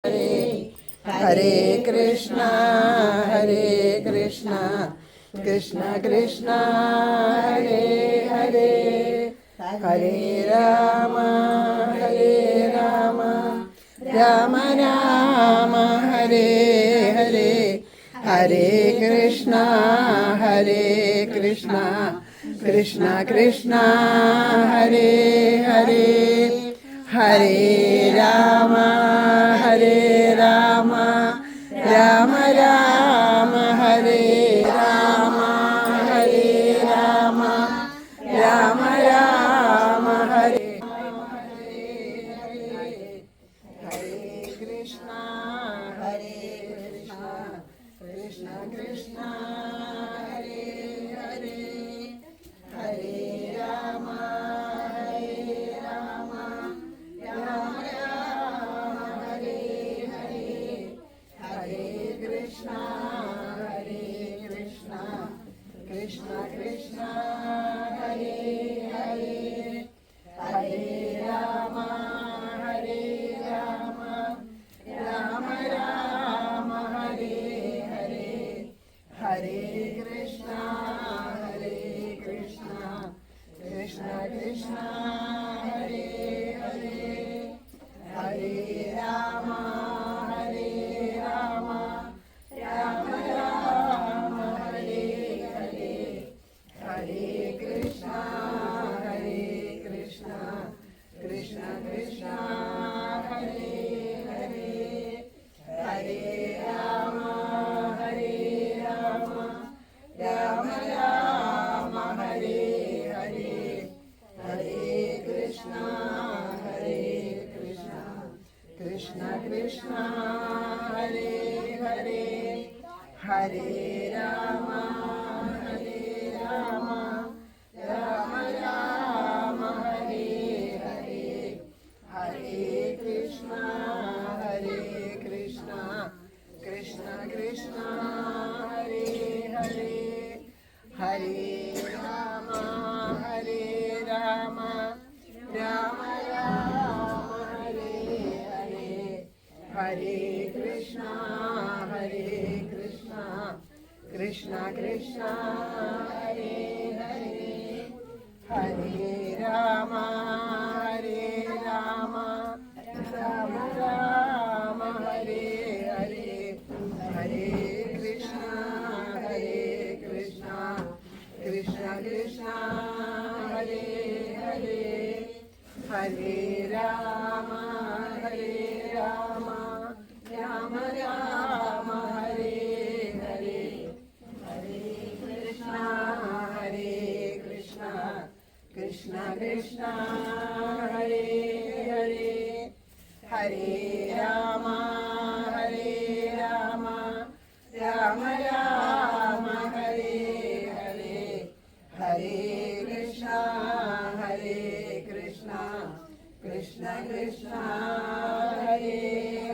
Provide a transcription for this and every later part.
Hare Hare Krishna Krishna Krishna Hare Hare Hare Rama Rama Rama Hare Hare Hare Krishna Krishna Krishna Hare Hare Hare Rama Rama Rama Hare Rama Hare Rama Rama Rama Hare Hare Hare Krishna Krishna Krishna Hare Hare Hare Rama Rama Rama Hare Hare Hare Krishna Krishna Krishna Hare Hare Hare Rama Rama Rama Hare Hare Hare Krishna Krishna Krishna Hare Hare Hare Rama Rama Rama Hare Hare Hare Krishna Krishna Krishna Hare Hare Hare Rama Rama Rama Hare Hare Hare Krishna Krishna Krishna Hare Hare Hare Rama Rama Rama Hare Hare Hare Krishna Krishna Krishna Hare Hare Hare Rama Rama Rama Hare Hare Hare Krishna Krishna Krishna Hare Hare Hare Rama Rama Rama Hare Hare Hare Krishna Krishna Krishna Hare Hare Hare Rama Rama Rama Hare Hare Hare Krishna Krishna Krishna Hare Hare Hare Rama Rama Rama Hare Hare Hare Krishna Krishna Krishna Hare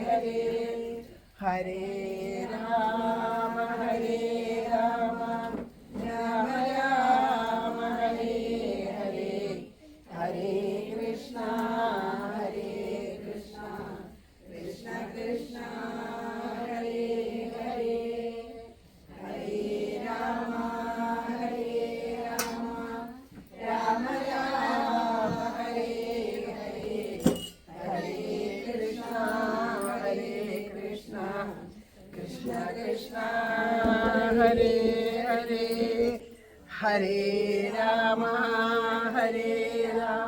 Hare Hare Rama Rama Rama Hare Hare Hare Krishna Krishna Krishna Hare Hare Hare Rama Rama Rama Hare Hare Hare Krishna Krishna Krishna Hare Hare Hare Rama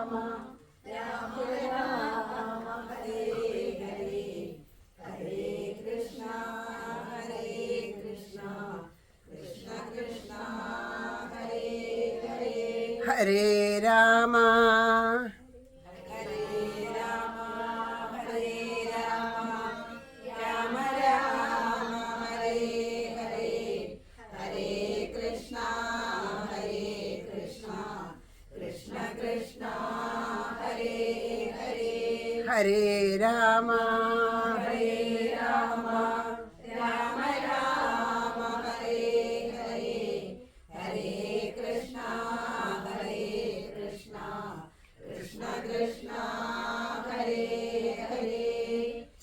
Rama Rama Hare Hare Hare Krishna Krishna Krishna Hare Hare Hare Rama Rama Rama Hare Hare Hare Krishna Krishna Krishna Hare Hare Hare Rama Rama Rama Hare Hare Hare Krishna Krishna Krishna Hare Hare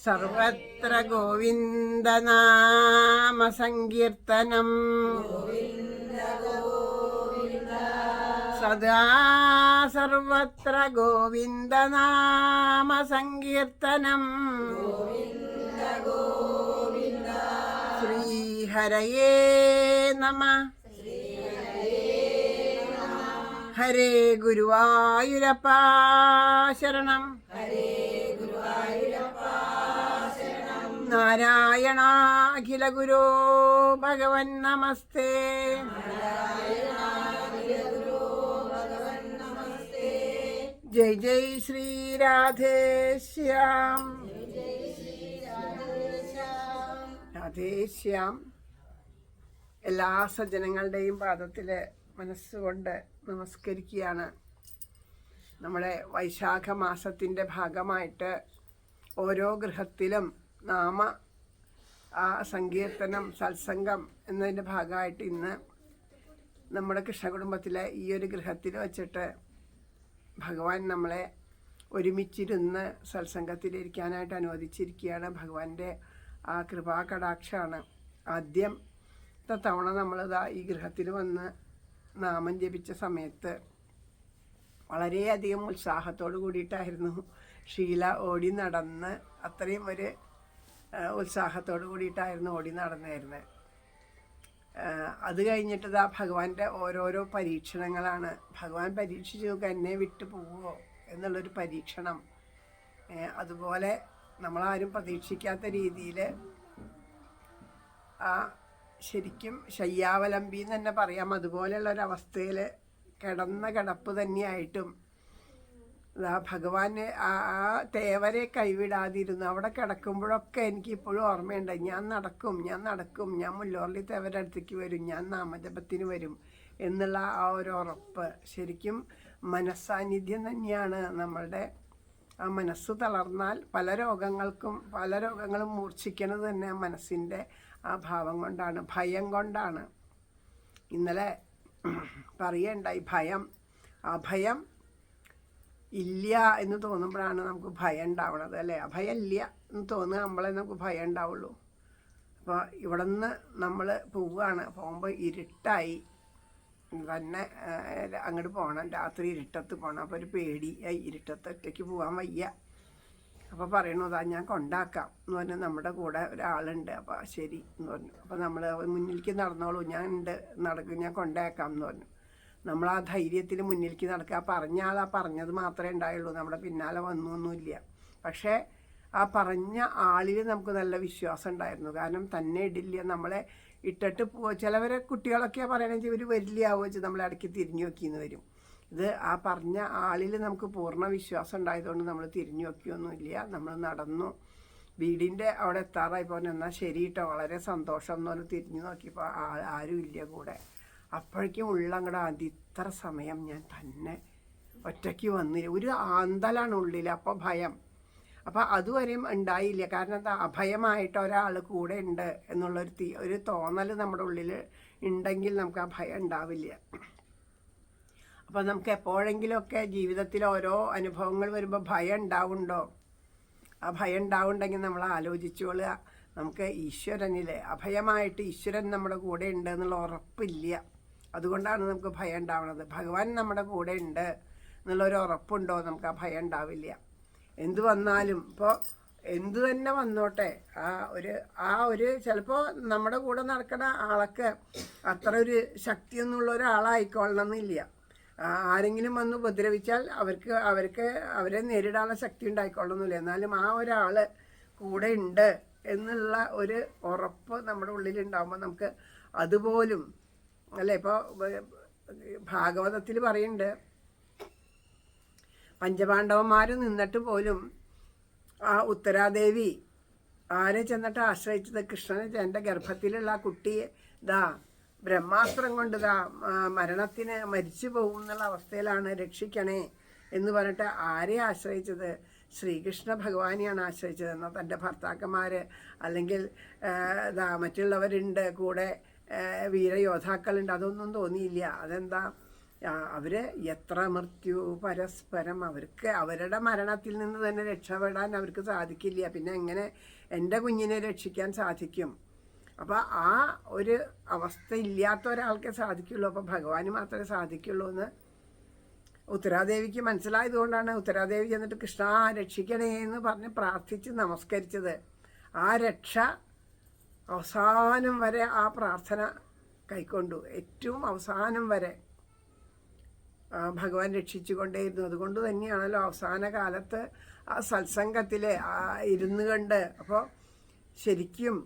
സർവത്ര ഗോവിന്ദനാമ സങ്കീർത്തനം സദാ സർവത്ര ഗോവിന്ദനാമ സങ്കീർത്തനം ശ്രീഹരയേ നമഃ. ഹരേ ഗുരുവായൂരപ്പ ശരണം. നാരായണ അഖില ഗുരോ ഭഗവൻ നമസ്തേ. ജയ് ജയ് ശ്രീ രാധേശ്യാം. രാധേശ്യാം. എല്ലാ സജ്ജനങ്ങളുടെയും പാദത്തില് മനസ്സുകൊണ്ട് നമസ്കരിക്കുകയാണ്. നമ്മുടെ വൈശാഖ മാസത്തിൻ്റെ ഭാഗമായിട്ട് ഓരോ ഗൃഹത്തിലും നാമ സങ്കീർത്തനം സത്സംഗം എന്നതിൻ്റെ ഭാഗമായിട്ട് ഇന്ന് നമ്മുടെ കൃഷ്ണകുടുംബത്തിലെ ഈ ഒരു ഗൃഹത്തിൽ വച്ചിട്ട് ഭഗവാൻ നമ്മളെ ഒരുമിച്ചിരുന്ന് സത്സംഗത്തിലിരിക്കാനായിട്ട് അനുവദിച്ചിരിക്കുകയാണ്. ഭഗവാന്റെ ആ കൃപാകടാക്ഷമാണ്. ആദ്യത്തെ തവണ നമ്മളിതാ ഈ ഗൃഹത്തിൽ വന്ന് നാമം ജപിച്ച സമയത്ത് വളരെയധികം ഉത്സാഹത്തോട് കൂടിയിട്ടായിരുന്നു ഷീല ഓടി നടന്ന്, അത്രയും ഒരു ഉത്സാഹത്തോട് കൂടിയിട്ടായിരുന്നു ഓടി നടന്നായിരുന്നത്. അത് കഴിഞ്ഞിട്ട് ഇതാ ഭഗവാന്റെ ഓരോരോ പരീക്ഷണങ്ങളാണ്. ഭഗവാൻ പരീക്ഷിച്ചു നോക്കുക, എന്നെ വിട്ടു പോവുമോ എന്നുള്ളൊരു പരീക്ഷണം. അതുപോലെ നമ്മളാരും പ്രതീക്ഷിക്കാത്ത രീതിയിൽ ശരിക്കും ശയ്യാവലംബി എന്ന് തന്നെ പറയാം. അതുപോലെയുള്ളൊരവസ്ഥയിൽ കിടന്ന കിടപ്പ് തന്നെയായിട്ടും ഭഗവാന് ആ തേവരെ കൈവിടാതിരുന്നു. അവിടെ കിടക്കുമ്പോഴൊക്കെ എനിക്ക് ഇപ്പോഴും ഓർമ്മയുണ്ട്, ഞാൻ നടക്കും, ഞാൻ മുല്ലോർലി തേവരുടെ അടുത്തേക്ക് വരും, ഞാൻ നാമജപത്തിന് വരും എന്നുള്ള ആ ഒരു ഉറപ്പ് ശരിക്കും മനസ്സാന്നിധ്യം തന്നെയാണ്. നമ്മളുടെ ആ മനസ്സ് തളർന്നാൽ പല രോഗങ്ങളും മൂർച്ഛിക്കുന്നത് തന്നെ മനസ്സിൻ്റെ ആ ഭാവം കൊണ്ടാണ്, ഭയം കൊണ്ടാണ്. ഇന്നലെ പറയണ്ടായി ഭയം. അഭയം ഇല്ല എന്ന് തോന്നുമ്പോഴാണ് നമുക്ക് ഭയം ഉണ്ടാവണത്, അല്ലേ? അഭയം ഇല്ല എന്ന് തോന്നുക നമ്മളെ നമുക്ക് ഭയം ഉണ്ടാവുള്ളൂ. അപ്പോൾ ഇവിടെ നിന്ന് നമ്മൾ പോവുകയാണ്. പോകുമ്പോൾ ഇരുട്ടായി തന്നെ അങ്ങോട്ട് പോകണം, രാത്രി ഇരുട്ടത്ത് പോകണം. അപ്പോൾ ഒരു പേടി, ഇരുട്ടത്ത് ഒറ്റയ്ക്ക് പോകാൻ വയ്യ. അപ്പോൾ പറയണതാ ഞാൻ കൊണ്ടാക്കാം എന്ന് പറഞ്ഞാൽ നമ്മുടെ കൂടെ ഒരാളുണ്ട്. അപ്പോൾ ശരി എന്ന് പറഞ്ഞു. അപ്പോൾ നമ്മൾ മുന്നിലേക്ക് നടന്നോളൂ, ഞാൻ കൊണ്ടാക്കാം എന്ന് പറഞ്ഞു. നമ്മൾ ആ ധൈര്യത്തിൽ മുന്നിലേക്ക് നടക്കുക. പറഞ്ഞ ആൾ ആ പറഞ്ഞത് മാത്രമേ ഉണ്ടായുള്ളൂ, നമ്മുടെ പിന്നാലെ വന്നൊന്നുമില്ല. പക്ഷേ ആ പറഞ്ഞ ആളിൽ നമുക്ക് നല്ല വിശ്വാസം ഉണ്ടായിരുന്നു. കാരണം തന്നെ ഇടില്ല, നമ്മളെ ഇട്ടിട്ട് ചിലവരെ കുട്ടികളൊക്കെ പറയണമെങ്കിൽ ഇവർ വരില്ലാവോ വെച്ച് നമ്മളെ ഇടയ്ക്ക് തിരിഞ്ഞു നോക്കിയെന്ന് വരും. ഇത് ആ പറഞ്ഞ ആളിൽ നമുക്ക് പൂർണ്ണ വിശ്വാസം ഉണ്ടായതുകൊണ്ട് നമ്മൾ തിരിഞ്ഞു നോക്കിയൊന്നുമില്ല. നമ്മൾ നടന്നു. വീടിൻ്റെ അവിടെ എത്താറായി പോകാൻ എന്നാൽ ശരി കേട്ടോ, വളരെ സന്തോഷം എന്ന് പറഞ്ഞ് തിരിഞ്ഞു നോക്കിയപ്പോൾ ആരും ഇല്ല കൂടെ. അപ്പോഴേക്കും ഉള്ളങ്ങടെ ഇത്ര സമയം ഞാൻ തന്നെ ഒറ്റയ്ക്ക് വന്നില്ല. ഒരു ആന്തലാണ് ഉള്ളിൽ. അപ്പോൾ ഭയം. അപ്പോൾ അതുവരെയും ഉണ്ടായില്ല. കാരണം എന്താ, അഭയമായിട്ട് ഒരാൾ കൂടെ ഉണ്ട് എന്നുള്ളൊരു തോന്നൽ നമ്മുടെ ഉള്ളിൽ ഉണ്ടെങ്കിൽ നമുക്ക് ആ ഭയം ഉണ്ടാവില്ല. അപ്പോൾ നമുക്ക് എപ്പോഴെങ്കിലുമൊക്കെ ജീവിതത്തിൽ ഓരോ അനുഭവങ്ങൾ വരുമ്പോൾ ഭയം ഉണ്ടാവുന്നുണ്ടോ? ആ ഭയം ഉണ്ടാവുന്നുണ്ടെങ്കിൽ നമ്മൾ ആലോചിച്ചോളുക, നമുക്ക് ഈശ്വരനിൽ അഭയമായിട്ട് ഈശ്വരൻ നമ്മുടെ കൂടെ ഉണ്ട് എന്നുള്ള ഉറപ്പില്ല. അതുകൊണ്ടാണ് നമുക്ക് ഭയം ഉണ്ടാവുന്നത്. ഭഗവാൻ നമ്മുടെ കൂടെ ഉണ്ട് എന്നുള്ളൊരു ഉറപ്പുണ്ടോ, നമുക്ക് ആ ഭയം ഉണ്ടാവില്ല. എന്തു വന്നാലും ഇപ്പോൾ എന്തു തന്നെ വന്നോട്ടെ, ആ ഒരു ചിലപ്പോൾ നമ്മുടെ കൂടെ നടക്കുന്ന ആളൊക്കെ അത്ര ഒരു ശക്തിയൊന്നുള്ള ഒരാളായിക്കൊള്ളണമെന്നില്ല. ആരെങ്കിലും വന്ന് ഉപദ്രവിച്ചാൽ അവരെ നേരിടാനുള്ള ശക്തി ഉണ്ടായിക്കൊള്ളുന്നില്ല. എന്നാലും ആ ഒരാൾ കൂടെ ഉണ്ട് എന്നുള്ള ഒരു ഉറപ്പ് നമ്മുടെ ഉള്ളിലുണ്ടാകുമ്പോൾ നമുക്ക് അതുപോലും, അല്ലേ? ഇപ്പോൾ ഭാഗവതത്തിൽ പറയുന്നുണ്ട്, പഞ്ചപാണ്ഡവന്മാർ നിന്നിട്ട് പോലും ആ ഉത്തരാദേവി ആരെ ചെന്നിട്ട് ആശ്രയിച്ചത്? കൃഷ്ണനെ, എൻ്റെ ഗർഭത്തിലുള്ള ആ കുട്ടിയെ ബ്രഹ്മാസ്ത്രം കൊണ്ട് മരിച്ചു പോകും എന്നുള്ള അവസ്ഥയിലാണ്, രക്ഷിക്കണേ എന്ന് പറഞ്ഞിട്ട് ആരെ ആശ്രയിച്ചത്? ശ്രീകൃഷ്ണ ഭഗവാനെയാണ് ആശ്രയിച്ചത്. എന്നാൽ തൻ്റെ ഭർത്താക്കന്മാർ അല്ലെങ്കിൽ മറ്റുള്ളവരുണ്ട് കൂടെ, വീരയോദ്ധാക്കളുണ്ട്, അതൊന്നും തോന്നിയില്ല. അതെന്താ? അവർ എത്ര മൃത്യു പരസ്പരം, അവർക്ക് അവരുടെ മരണത്തിൽ നിന്ന് തന്നെ രക്ഷപ്പെടാൻ അവർക്ക് സാധിക്കില്ല. പിന്നെ എങ്ങനെ എൻ്റെ കുഞ്ഞിനെ രക്ഷിക്കാൻ സാധിക്കും? അപ്പോൾ ആ ഒരു അവസ്ഥ ഇല്ലാത്ത ഒരാൾക്കേ സാധിക്കുള്ളൂ. അപ്പോൾ ഭഗവാന് മാത്രമേ സാധിക്കുള്ളൂ എന്ന് ഉത്തരാദേവിക്ക് മനസ്സിലായതുകൊണ്ടാണ് ഉത്തരാദേവി എന്നിട്ട് കൃഷ്ണ രക്ഷിക്കണേ എന്ന് പറഞ്ഞ് പ്രാർത്ഥിച്ച് നമസ്കരിച്ചത്. ആ രക്ഷ അവസാനം വരെ ആ പ്രാർത്ഥന കൈക്കൊണ്ടു. ഏറ്റവും അവസാനം വരെ ഭഗവാൻ രക്ഷിച്ചു കൊണ്ടേയിരുന്നു. അതുകൊണ്ട് തന്നെയാണല്ലോ അവസാന കാലത്ത് ആ സത്സംഗത്തിൽ ഇരുന്ന് കണ്ട്, അപ്പോൾ ശരിക്കും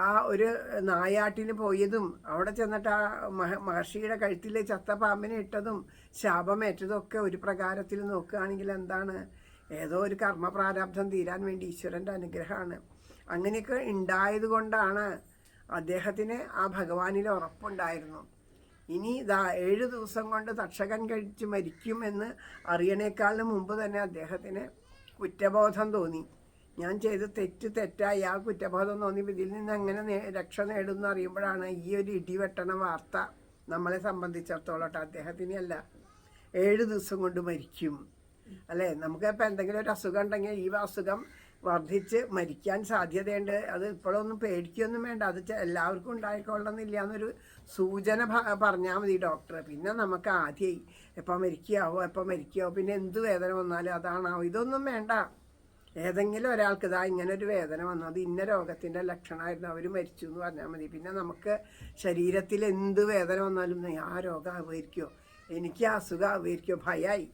ആ ഒരു നായാട്ടിന് പോയതും അവിടെ ചെന്നിട്ട് ആ മഹർഷിയുടെ കഴുത്തിൽ ചത്ത പാമ്പിനെ ഇട്ടതും ശാപമേറ്റതും ഒക്കെ ഒരു പ്രകാരത്തിൽ നോക്കുകയാണെങ്കിൽ എന്താണ്, ഏതോ ഒരു കർമ്മപ്രാരബ്ധം തീരാൻ വേണ്ടി ഈശ്വരൻ്റെ അനുഗ്രഹമാണ്. അങ്ങനെയൊക്കെ ഉണ്ടായത് കൊണ്ടാണ് അദ്ദേഹത്തിന് ആ ഭഗവാനിൽ ഉറപ്പുണ്ടായിരുന്നു. ഇനി 7 ദിവസം കൊണ്ട് തക്ഷകൻ കഴിച്ച് മരിക്കുമെന്ന് അറിയണേക്കാളിന് മുമ്പ് തന്നെ അദ്ദേഹത്തിന് കുറ്റബോധം തോന്നി. ഞാൻ ചെയ്ത് തെറ്റായി ആ കുറ്റബോധം തോന്നി. ഇതിൽ നിന്ന് എങ്ങനെ രക്ഷ നേടുമെന്ന് അറിയുമ്പോഴാണ് ഈ ഒരു ഇടിവെട്ടണ വാർത്ത നമ്മളെ സംബന്ധിച്ചിടത്തോളം അദ്ദേഹത്തിനെ അല്ല, 7 ദിവസം കൊണ്ട് മരിക്കും അല്ലേ. നമുക്കിപ്പോൾ എന്തെങ്കിലും ഒരു അസുഖം ഉണ്ടെങ്കിൽ ഈ അസുഖം വർദ്ധിച്ച് മരിക്കാൻ സാധ്യതയുണ്ട്, അത് ഇപ്പോഴൊന്നും പേടിക്കൊന്നും വേണ്ട, അത് എല്ലാവർക്കും ഉണ്ടായിക്കൊള്ളണമെന്നില്ല എന്നൊരു സൂചന പറഞ്ഞാൽ മതി ഡോക്ടർ. പിന്നെ നമുക്ക് ആദ്യമായി എപ്പോൾ മരിക്കാവോ, പിന്നെ എന്ത് വേദന വന്നാലും അതാണാവോ, ഇതൊന്നും വേണ്ട. ഏതെങ്കിലും ഒരാൾക്ക് ഇങ്ങനൊരു വേദന വന്നു, അത് ഇന്ന രോഗത്തിൻ്റെ ലക്ഷണമായിരുന്നു, അവർ മരിച്ചു എന്ന് പറഞ്ഞാൽ മതി. പിന്നെ നമുക്ക് ശരീരത്തിൽ എന്ത് വേദന വന്നാലും ആ രോഗം ആവുമായിരിക്കുമോ, എനിക്ക് ആ അസുഖം ആവുമായിരിക്കുമോ, ഭയമായി.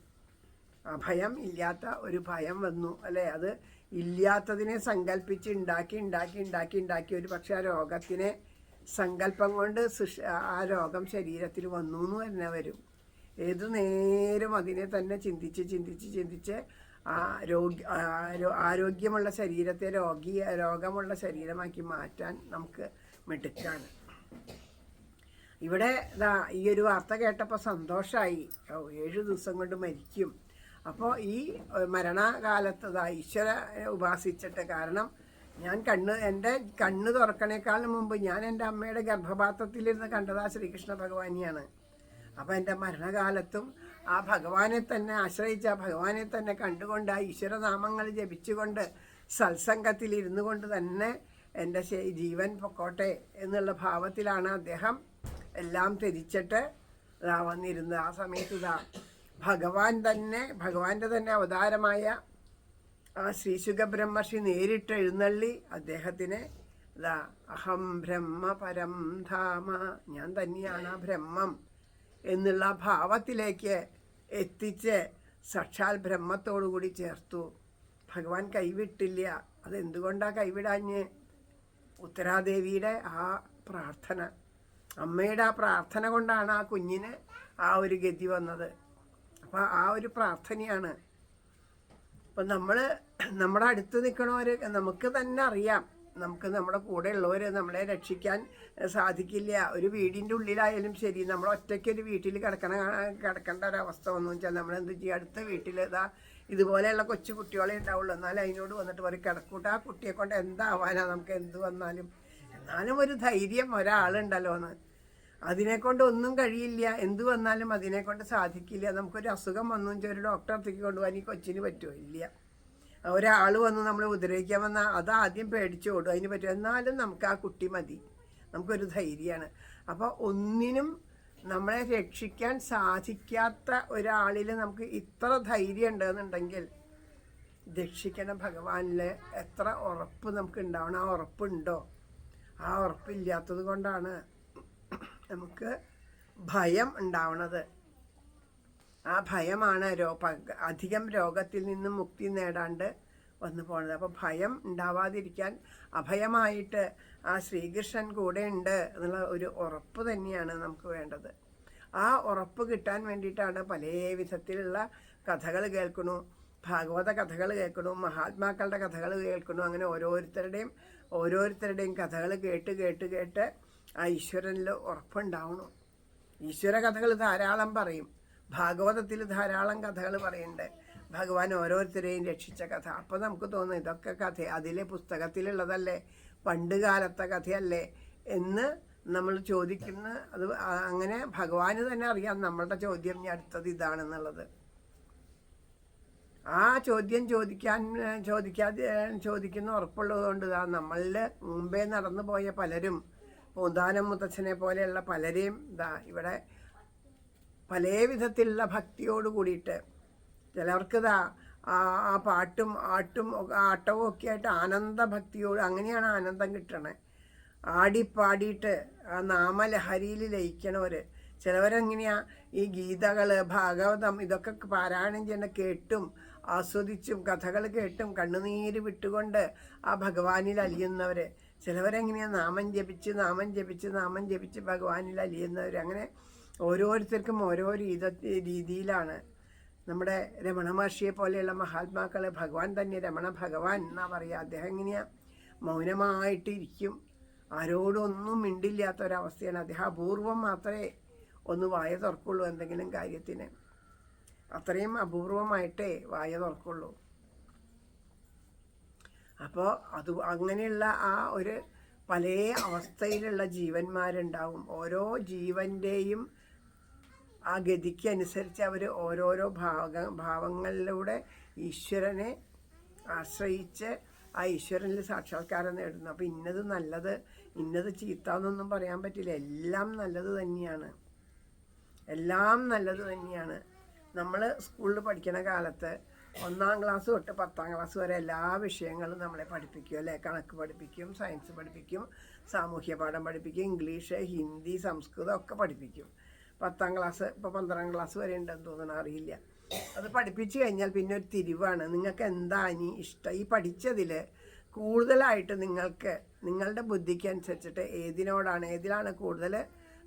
ആ ഭയം ഇല്ലാത്ത ഒരു ഭയം വന്നു അല്ലേ. അത് ഇല്ലാത്തതിനെ സങ്കല്പിച്ച് ഉണ്ടാക്കി ഒരു പക്ഷെ ആ രോഗത്തിനെ സങ്കല്പം കൊണ്ട് ആ രോഗം ശരീരത്തിൽ വന്നു എന്ന് തന്നെ വരും. ഏതു നേരം അതിനെ തന്നെ ചിന്തിച്ച് ആ ആരോഗ്യമുള്ള ശരീരത്തെ രോഗമുള്ള ശരീരമാക്കി മാറ്റാൻ നമുക്ക് മിടുക്കാണ്. ഇവിടെ ഈ ഒരു വാർത്ത കേട്ടപ്പോൾ സന്തോഷമായി. 7 ദിവസം കൊണ്ട് മരിക്കും. അപ്പോൾ ഈ മരണകാലത്ത് ഈശ്വര ഉപാസിച്ചിട്ട്, കാരണം ഞാൻ എൻ്റെ കണ്ണ് തുറക്കണേക്കാളും മുമ്പ് ഞാൻ എൻ്റെ അമ്മയുടെ ഗർഭപാത്രത്തിലിരുന്ന് കണ്ടത് ആ ശ്രീകൃഷ്ണ ഭഗവാനെയാണ്. അപ്പോൾ എൻ്റെ മരണകാലത്തും ആ ഭഗവാനെ തന്നെ ആശ്രയിച്ച് ആ ഭഗവാനെ തന്നെ കണ്ടുകൊണ്ട് ആ ഈശ്വരനാമങ്ങൾ ജപിച്ചുകൊണ്ട് സത്സംഗത്തിൽ ഇരുന്നു കൊണ്ട് തന്നെ എൻ്റെ ജീവൻ പൊക്കോട്ടെ എന്നുള്ള ഭാവത്തിലാണ് അദ്ദേഹം എല്ലാം ത്യജിച്ചിട്ട് വന്നിരുന്നത്. ആ സമയത്ത് ഭഗവാന്റെ തന്നെ അവതാരമായ ആ ശ്രീശുഖ ബ്രഹ്മർഷി നേരിട്ട് എഴുന്നള്ളി അദ്ദേഹത്തിനെ അഹം ബ്രഹ്മ പരം ധാമ, ഞാൻ തന്നെയാണ് ആ ബ്രഹ്മം എന്നുള്ള ഭാവത്തിലേക്ക് എത്തിച്ച് സാക്ഷാൽ ബ്രഹ്മത്തോടുകൂടി ചേർത്തു. ഭഗവാൻ കൈവിട്ടില്ല. അതെന്തുകൊണ്ടാണ് കൈവിടാഞ്ഞ്? ഉത്തരാദേവിയുടെ ആ പ്രാർത്ഥന, അമ്മയുടെ ആ പ്രാർത്ഥന കൊണ്ടാണ് ആ കുഞ്ഞിന് ആ ഒരു ഗതി വന്നത്. അപ്പം ആ ഒരു പ്രാർത്ഥനയാണ്. അപ്പം നമ്മുടെ അടുത്ത് നിൽക്കണവർ നമുക്ക് തന്നെ അറിയാം, നമുക്ക് നമ്മുടെ കൂടെ ഉള്ളവർ നമ്മളെ രക്ഷിക്കാൻ സാധിക്കില്ല. ഒരു വീടിൻ്റെ ഉള്ളിലായാലും ശരി, നമ്മൾ ഒറ്റയ്ക്കൊരു വീട്ടിൽ കിടക്കേണ്ട ഒരവസ്ഥ വന്നു വെച്ചാൽ നമ്മൾ എന്ത് ചെയ്യും? അടുത്ത വീട്ടിൽ ഇതുപോലെയുള്ള കൊച്ചു കുട്ടികളെ ഉണ്ടാവുള്ളൂ. എന്നാൽ അതിനോട് വന്നിട്ട് പറയും കിടക്കൂട്ട, ആ കുട്ടിയെ കൊണ്ട് എന്താവാനാ, നമുക്ക് എന്ത് വന്നാലും എന്നാലും ഒരു ധൈര്യം ഒരാളുണ്ടല്ലോ എന്ന്. അതിനെക്കൊണ്ട് ഒന്നും കഴിയില്ല, എന്ത് വന്നാലും അതിനെക്കൊണ്ട് സാധിക്കില്ല. നമുക്കൊരു അസുഖം വന്നു വെച്ചാൽ ഒരു ഡോക്ടറെ അടുത്തേക്ക് കൊണ്ടുപോകാൻ ഈ കൊച്ചിന് പറ്റുമോ? ഇല്ല. ഒരാൾ വന്ന് നമ്മളെ ഉപദ്രവിക്കാൻ വന്നാൽ അത് ആദ്യം പേടിച്ച് ഓടും, അതിന് പറ്റും. എന്നാലും നമുക്ക് ആ കുട്ടി മതി, നമുക്കൊരു ധൈര്യമാണ്. അപ്പോൾ ഒന്നിനും നമ്മളെ രക്ഷിക്കാൻ സാധിക്കാത്ത ഒരാളിൽ നമുക്ക് ഇത്ര ധൈര്യം ഉണ്ടെന്നുണ്ടെങ്കിൽ രക്ഷിക്കണ ഭഗവാനിൽ എത്ര ഉറപ്പ് നമുക്ക് ഉണ്ടാവണം. ആ ഉറപ്പുണ്ടോ? ആ ഉറപ്പില്ലാത്തത് കൊണ്ടാണ് നമുക്ക് ഭയം ഉണ്ടാവണത്. ആ ഭയമാണ് അധികം രോഗത്തിൽ നിന്നും മുക്തി നേടാണ്ട് വന്നു പോണത്. അപ്പോൾ ഭയം ഉണ്ടാവാതിരിക്കാൻ അഭയമായിട്ട് ആ ശ്രീകൃഷ്ണൻ കൂടെ ഉണ്ട് എന്നുള്ള ഒരു ഉറപ്പ് തന്നെയാണ് നമുക്ക് വേണ്ടത്. ആ ഉറപ്പ് കിട്ടാൻ വേണ്ടിയിട്ടാണ് പല വിധത്തിലുള്ള കഥകൾ കേൾക്കണു, ഭാഗവത കഥകൾ കേൾക്കണു, മഹാത്മാക്കളുടെ കഥകൾ കേൾക്കണു. അങ്ങനെ ഓരോരുത്തരുടെയും കഥകൾ കേട്ട് ആ ഈശ്വരനിൽ ഉറപ്പുണ്ടാവണം. ഈശ്വര കഥകൾ ധാരാളം പറയും, ഭാഗവതത്തിൽ ധാരാളം കഥകൾ പറയുന്നുണ്ട്, ഭഗവാൻ ഓരോരുത്തരെയും രക്ഷിച്ച കഥ. അപ്പോൾ നമുക്ക് തോന്നും ഇതൊക്കെ കഥ അതിലെ പുസ്തകത്തിലുള്ളതല്ലേ, പണ്ട് കാലത്തെ കഥയല്ലേ എന്ന് നമ്മൾ ചോദിക്കുന്ന അത് അങ്ങനെ ഭഗവാന് തന്നെ അറിയാം നമ്മളുടെ ചോദ്യം ഇനി അടുത്തത് ഇതാണെന്നുള്ളത്. ആ ചോദ്യം ചോദിക്കുന്ന ഉറപ്പുള്ളത് കൊണ്ട് നമ്മളിൽ മുമ്പേ നടന്നു പോയ പലരും, പൂന്താനം മുത്തച്ഛനെ പോലെയുള്ള പലരെയും ഇവിടെ പല വിധത്തിലുള്ള ഭക്തിയോട് കൂടിയിട്ട്, ചിലർക്ക് ആ പാട്ടും ആട്ടവും ഒക്കെ ആയിട്ട് ആനന്ദഭക്തിയോട്, അങ്ങനെയാണ് ആനന്ദം കിട്ടണേ. ആടിപ്പാടിയിട്ട് ആ നാമലഹരിയിൽ ലയിക്കണവർ. ചിലവരെങ്ങനെയാ ഈ ഗീതകൾ, ഭാഗവതം ഇതൊക്കെ പാരായണം ചെയ്യുന്ന കേട്ടും ആസ്വദിച്ചും കഥകൾ കേട്ടും കണ്ണുനീര് വിട്ടുകൊണ്ട് ആ ഭഗവാനിൽ അലിയുന്നവർ. ചിലവരെങ്ങനെയാ നാമം ജപിച്ച് ഭഗവാനിൽ അലിയുന്നവർ. അങ്ങനെ ഓരോരുത്തർക്കും ഓരോ രീതിയിലാണ്. നമ്മുടെ രമണ മഹർഷിയെ പോലെയുള്ള മഹാത്മാക്കൾ, ഭഗവാൻ തന്നെ രമണ ഭഗവാൻ എന്നാ പറയുക. അദ്ദേഹം എങ്ങനെയാ മൗനമായിട്ടിരിക്കും, ആരോടും ഒന്നും മിണ്ടില്ലാത്തൊരവസ്ഥയാണ്. അദ്ദേഹം അപൂർവം മാത്രമേ ഒന്ന് വായ തുറക്കുള്ളൂ എന്തെങ്കിലും കാര്യത്തിന്. അത്രയും അപൂർവമായിട്ടേ വായ തുറക്കുള്ളൂ. അപ്പോൾ അങ്ങനെയുള്ള ആ ഒരു പല അവസ്ഥയിലുള്ള ജീവന്മാരുണ്ടാവും. ഓരോ ജീവൻ്റെയും ആ ഗതിക്ക് അനുസരിച്ച് അവർ ഓരോരോ ഭാവങ്ങളിലൂടെ ഈശ്വരനെ ആശ്രയിച്ച് ആ ഈശ്വരനിൽ സാക്ഷാത്കാരം നേടുന്നു. അപ്പോൾ ഇന്നത് നല്ലത്, ഇന്നത് ചീത്ത എന്നൊന്നും പറയാൻ പറ്റില്ല. എല്ലാം നല്ലത് തന്നെയാണ്. നമ്മൾ സ്കൂളിൽ പഠിക്കുന്ന കാലത്ത് 1ാം ക്ലാസ് തൊട്ട് 10ാം ക്ലാസ് വരെ എല്ലാ വിഷയങ്ങളും നമ്മളെ പഠിപ്പിക്കും അല്ലേ. കണക്ക് പഠിപ്പിക്കും, സയൻസ് പഠിപ്പിക്കും, സാമൂഹ്യ പാഠം പഠിപ്പിക്കും, ഇംഗ്ലീഷ്, ഹിന്ദി, സംസ്കൃതം ഒക്കെ പഠിപ്പിക്കും. 10ാം ക്ലാസ്, ഇപ്പോൾ 12ാം ക്ലാസ് വരെ ഉണ്ടെന്ന് തോന്നണം, അറിയില്ല. അത് പഠിപ്പിച്ച് കഴിഞ്ഞാൽ പിന്നെ ഒരു തിരിവാണ്. നിങ്ങൾക്ക് എന്താ ഇനി ഇഷ്ടം, ഈ പഠിച്ചതിൽ കൂടുതലായിട്ട് നിങ്ങൾക്ക് നിങ്ങളുടെ ബുദ്ധിക്ക് അനുസരിച്ചിട്ട് ഏതിലാണ് കൂടുതൽ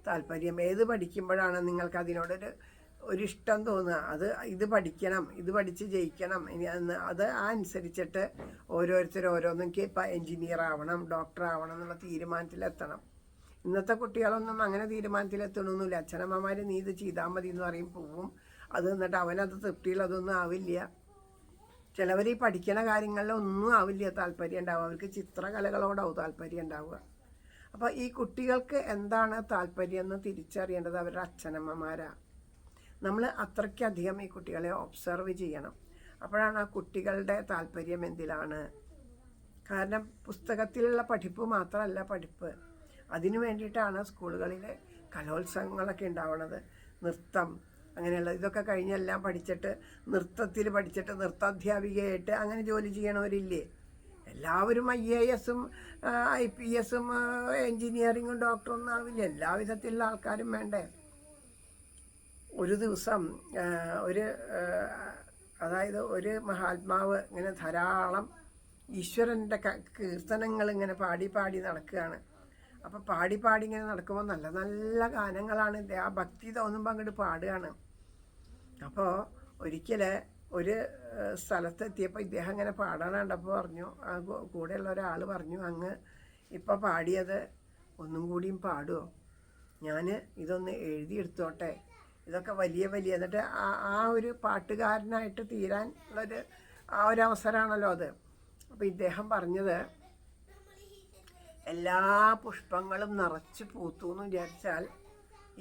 താല്പര്യം, ഏത് പഠിക്കുമ്പോഴാണ് നിങ്ങൾക്ക് ഒരിഷ്ടം തോന്നുക, ഇത് പഠിക്കണം, ഇത് പഠിച്ച് ജയിക്കണം, അത് അനുസരിച്ചിട്ട് ഓരോരുത്തരും ഇപ്പം എൻജിനീയർ ആവണം, ഡോക്ടർ ആവണം എന്നുള്ള തീരുമാനത്തിലെത്തണം. ഇന്നത്തെ കുട്ടികളൊന്നും അങ്ങനെ തീരുമാനത്തിലെത്തണമെന്നില്ല. അച്ഛനമ്മമാർ നീ ഇത് ചെയ്താൽ മതി എന്ന് പറയും, പോവും. അത് എന്നിട്ട് അവനത് തൃപ്തിയിൽ അതൊന്നും ആവില്ല. ചിലവർ ഈ പഠിക്കുന്ന കാര്യങ്ങളിലൊന്നും ആവില്ല താല്പര്യം ഉണ്ടാവുക. അവർക്ക് ചിത്രകലകളോടാവും താല്പര്യം ഉണ്ടാവുക. അപ്പോൾ ഈ കുട്ടികൾക്ക് എന്താണ് താല്പര്യം എന്ന് തിരിച്ചറിയേണ്ടത് അവരുടെ അച്ഛനമ്മമാരാണ്. നമ്മൾ അത്രയ്ക്കധികം ഈ കുട്ടികളെ ഒബ്സർവ് ചെയ്യണം. അപ്പോഴാണ് ആ കുട്ടികളുടെ താല്പര്യം എന്തിലാണ്. കാരണം പുസ്തകത്തിലുള്ള പഠിപ്പ് മാത്രമല്ല പഠിപ്പ്. അതിനു വേണ്ടിയിട്ടാണ് സ്കൂളുകളിൽ കലോത്സവങ്ങളൊക്കെ ഉണ്ടാവുന്നത്. നൃത്തം അങ്ങനെയുള്ള ഇതൊക്കെ കഴിഞ്ഞെല്ലാം പഠിച്ചിട്ട് നൃത്താധ്യാപികയായിട്ട് അങ്ങനെ ജോലി ചെയ്യണവരില്ലേ. എല്ലാവരും IAS, IPS, എൻജിനീയറിങ്ങും ഡോക്ടറൊന്നും ആവില്ല. എല്ലാ വിധത്തിലുള്ള ആൾക്കാരും വേണ്ടേ. ഒരു ദിവസം ഒരു മഹാത്മാവ് ഇങ്ങനെ ധാരാളം ഈശ്വരൻ്റെ കീർത്തനങ്ങൾ ഇങ്ങനെ പാടി നടക്കുകയാണ്. അപ്പോൾ പാടി ഇങ്ങനെ നടക്കുമ്പോൾ നല്ല നല്ല ഗാനങ്ങളാണ്. ആ ഭക്തി തോന്നുമ്പോൾ അങ്ങോട്ട് പാടുകയാണ്. അപ്പോൾ ഒരിക്കൽ ഒരു സ്ഥലത്തെത്തിയപ്പോൾ ഇദ്ദേഹം ഇങ്ങനെ പാടാൻ കണ്ടപ്പോൾ പറഞ്ഞു, ആ കൂടെയുള്ള ഒരാൾ പറഞ്ഞു, അങ്ങ് ഇപ്പോൾ പാടിയത് ഒന്നും കൂടിയും പാടുമോ, ഞാൻ ഇതൊന്ന് എഴുതിയെടുത്തോട്ടെ, ഇതൊക്കെ വലിയ എന്നിട്ട് ആ ഒരു പാട്ടുകാരനായിട്ട് തീരാൻ ഉള്ളൊരു ആ ഒരു അവസരമാണല്ലോ അത്. അപ്പോൾ ഇദ്ദേഹം പറഞ്ഞത്, എല്ലാ പുഷ്പങ്ങളും നിറച്ച് പൂത്തു എന്ന് വിചാരിച്ചാൽ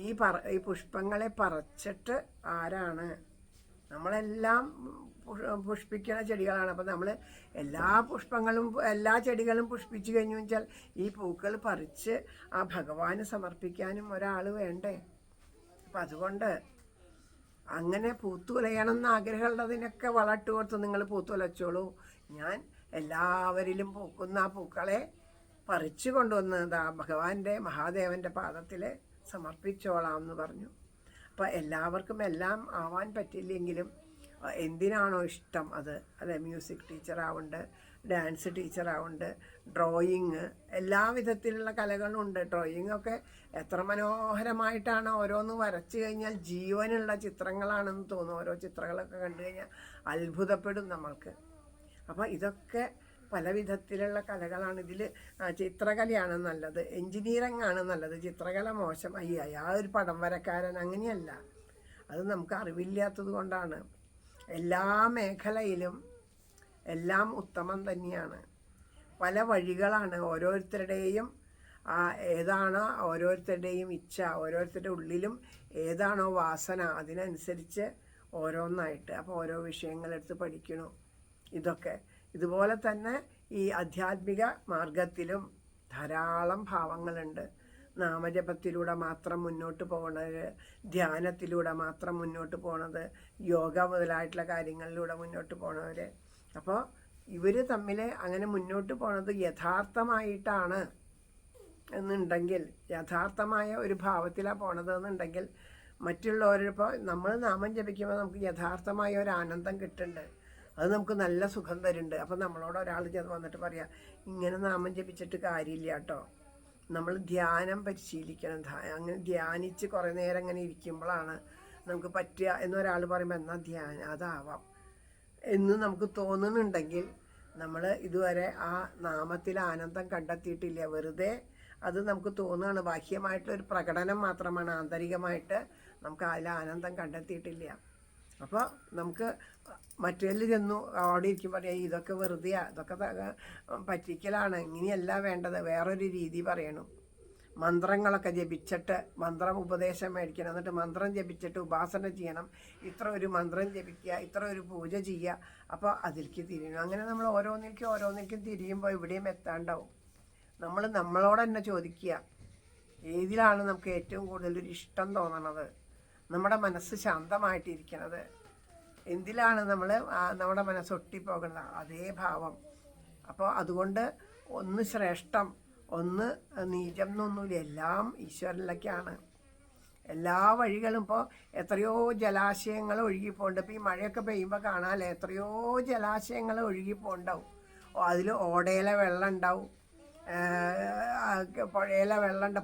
ഈ പുഷ്പങ്ങളെ പറിച്ചിട്ട് ആരാണ്? നമ്മളെല്ലാം പുഷ്പിക്കുന്ന ചെടികളാണ്. അപ്പോൾ നമ്മൾ എല്ലാ ചെടികളും പുഷ്പിച്ചു കഴിഞ്ഞു വെച്ചാൽ ഈ പൂക്കൾ പറിച്ച് ആ ഭഗവാന് സമർപ്പിക്കാനും ഒരാൾ വേണ്ടേ. അപ്പം അതുകൊണ്ട് അങ്ങനെ പൂത്തുലയണമെന്ന് ആഗ്രഹമുള്ളതിനൊക്കെ വളട്ട് കൊടുത്ത് നിങ്ങൾ പൂത്തുലച്ചോളൂ. ഞാൻ എല്ലാവരിലും പൂക്കുന്ന ആ പൂക്കളെ പറിച്ചു കൊണ്ടുവന്ന് ഭഗവാന്റെ മഹാദേവൻ്റെ പാദത്തിൽ സമർപ്പിച്ചോളാം എന്ന് പറഞ്ഞു. അപ്പോൾ എല്ലാവർക്കും എല്ലാം ആവാൻ പറ്റില്ലെങ്കിലും എന്തിനാണോ ഇഷ്ടം അത്, അല്ലെ, മ്യൂസിക് ടീച്ചറാവുണ്ട്, ഡാൻസ് ടീച്ചറാവുണ്ട്, ഡ്രോയിങ്, എല്ലാ വിധത്തിലുള്ള കലകളുണ്ട്. ഡ്രോയിങ്ങൊക്കെ എത്ര മനോഹരമായിട്ടാണ് ഓരോന്ന് വരച്ചു കഴിഞ്ഞാൽ ജീവനുള്ള ചിത്രങ്ങളാണെന്ന് തോന്നും. ഓരോ ചിത്രങ്ങളൊക്കെ കണ്ടു കഴിഞ്ഞാൽ അത്ഭുതപ്പെടും നമ്മൾക്ക്. അപ്പോൾ ഇതൊക്കെ പല വിധത്തിലുള്ള കലകളാണ്. ഇതിൽ ചിത്രകലയാണ് നല്ലത്, എൻജിനീയറിംഗ് ആണ് നല്ലത്, ചിത്രകല മോശം, ആ ഒരു പടം വരക്കാരൻ, അങ്ങനെയല്ല. അത് നമുക്ക് അറിവില്ലാത്തത് കൊണ്ടാണ്. എല്ലാ മേഖലയിലും എല്ലാം ഉത്തമം തന്നെയാണ്. പല വഴികളാണ് ഓരോരുത്തരുടെയും ഏതാണോ ഓരോരുത്തരുടെയും ഇച്ഛ, ഓരോരുത്തരുടെ ഉള്ളിലും ഏതാണോ വാസന, അതിനനുസരിച്ച് ഓരോന്നായിട്ട് അപ്പോൾ ഓരോ വിഷയങ്ങളെടുത്ത് പഠിക്കണു. ഇതൊക്കെ ഇതുപോലെ തന്നെ ഈ ആധ്യാത്മിക മാർഗത്തിലും ധാരാളം ഭാവങ്ങളുണ്ട്. നാമജപത്തിലൂടെ മാത്രം മുന്നോട്ട് പോകുന്നത്, ധ്യാനത്തിലൂടെ മാത്രം മുന്നോട്ട് പോകുന്നത്, യോഗ മുതലായിട്ടുള്ള കാര്യങ്ങളിലൂടെ മുന്നോട്ട് പോകുന്നവർ. അപ്പോൾ ഇവർ തമ്മിൽ അങ്ങനെ മുന്നോട്ട് പോകുന്നത് യഥാർത്ഥമായിട്ടാണ് എന്നുണ്ടെങ്കിൽ, യഥാർത്ഥമായ ഒരു ഭാവത്തിലാണ് പോണത് എന്നുണ്ടെങ്കിൽ, മറ്റുള്ളവരിപ്പോൾ നമ്മൾ നാമം ജപിക്കുമ്പോൾ നമുക്ക് യഥാർത്ഥമായ ഒരു ആനന്ദം കിട്ടുന്നുണ്ട്. അത് നമുക്ക് നല്ല സുഖം തരുന്നുണ്ട്. അപ്പം നമ്മളോട് ഒരാൾ വന്നിട്ട് പറയാം, ഇങ്ങനെ നാമം ജപിച്ചിട്ട് കാര്യമില്ല കേട്ടോ, നമ്മൾ ധ്യാനം പരിശീലിക്കണം, അങ്ങനെ ധ്യാനിച്ച് കുറേ നേരം അങ്ങനെ ഇരിക്കുമ്പോഴാണ് നമുക്ക് പറ്റുക എന്നൊരാൾ പറയുമ്പോൾ എന്നാൽ ധ്യാനം അതാവാം എന്ന് നമുക്ക് തോന്നുന്നുണ്ടെങ്കിൽ നമ്മൾ ഇതുവരെ ആ നാമത്തിൽ ആനന്ദം കണ്ടെത്തിയിട്ടില്ല. വെറുതെ അത് നമുക്ക് തോന്നുകയാണ്, ബാഹ്യമായിട്ടൊരു പ്രകടനം മാത്രമാണ്, ആന്തരികമായിട്ട് നമുക്ക് അതിൽ ആനന്ദം കണ്ടെത്തിയിട്ടില്ല. അപ്പോൾ നമുക്ക് മറ്റേതിൽ ചെന്നു അവിടെ ഇരിക്കും പറയാം, ഇതൊക്കെ വെറുതെയാണ്, ഇതൊക്കെ പറ്റിക്കലാണ്, ഇങ്ങനെയല്ല വേണ്ടത്, വേറൊരു രീതി പറയണം. മന്ത്രങ്ങളൊക്കെ ജപിച്ചിട്ട് മന്ത്രം ഉപദേശം മേടിക്കണം, എന്നിട്ട് മന്ത്രം ജപിച്ചിട്ട് ഉപാസന ചെയ്യണം, ഇത്ര ഒരു മന്ത്രം ജപിക്കുക, ഇത്ര ഒരു പൂജ ചെയ്യുക, അപ്പോൾ അതിലേക്ക് തിരിയണം. അങ്ങനെ നമ്മൾ ഓരോന്നിലേക്കും തിരിയുമ്പോൾ ഇവിടെയും എത്താണ്ടാവും. നമ്മൾ നമ്മളോട് തന്നെ ചോദിക്കുക, ഏതിലാണ് നമുക്ക് ഏറ്റവും കൂടുതലൊരു ഇഷ്ടം തോന്നണത്, നമ്മുടെ മനസ്സ് ശാന്തമായിട്ടിരിക്കണത്, എന്തിലാണ് നമ്മുടെ മനസ്സ് ഒട്ടിപ്പോകുന്നത്, അതേ ഭാവം. അപ്പോൾ അതുകൊണ്ട് ഒന്ന് ശ്രേഷ്ഠം, ഒന്ന് നീചം എന്നൊന്നുമില്ല, എല്ലാം ഈശ്വരനിലേക്കാണ്. എല്ലാ വഴികളും ഇപ്പോൾ എത്രയോ ജലാശയങ്ങൾ ഒഴുകിപ്പോണ്ട്. ഇപ്പോൾ ഈ മഴയൊക്കെ പെയ്യുമ്പോൾ കാണാമല്ലേ, എത്രയോ ജലാശയങ്ങൾ ഒഴുകിപ്പോണ്ടാവും. അതിൽ ഓടയിലെ വെള്ളം ഉണ്ടാവും, പുഴയിലെ വെള്ളമുണ്ട്,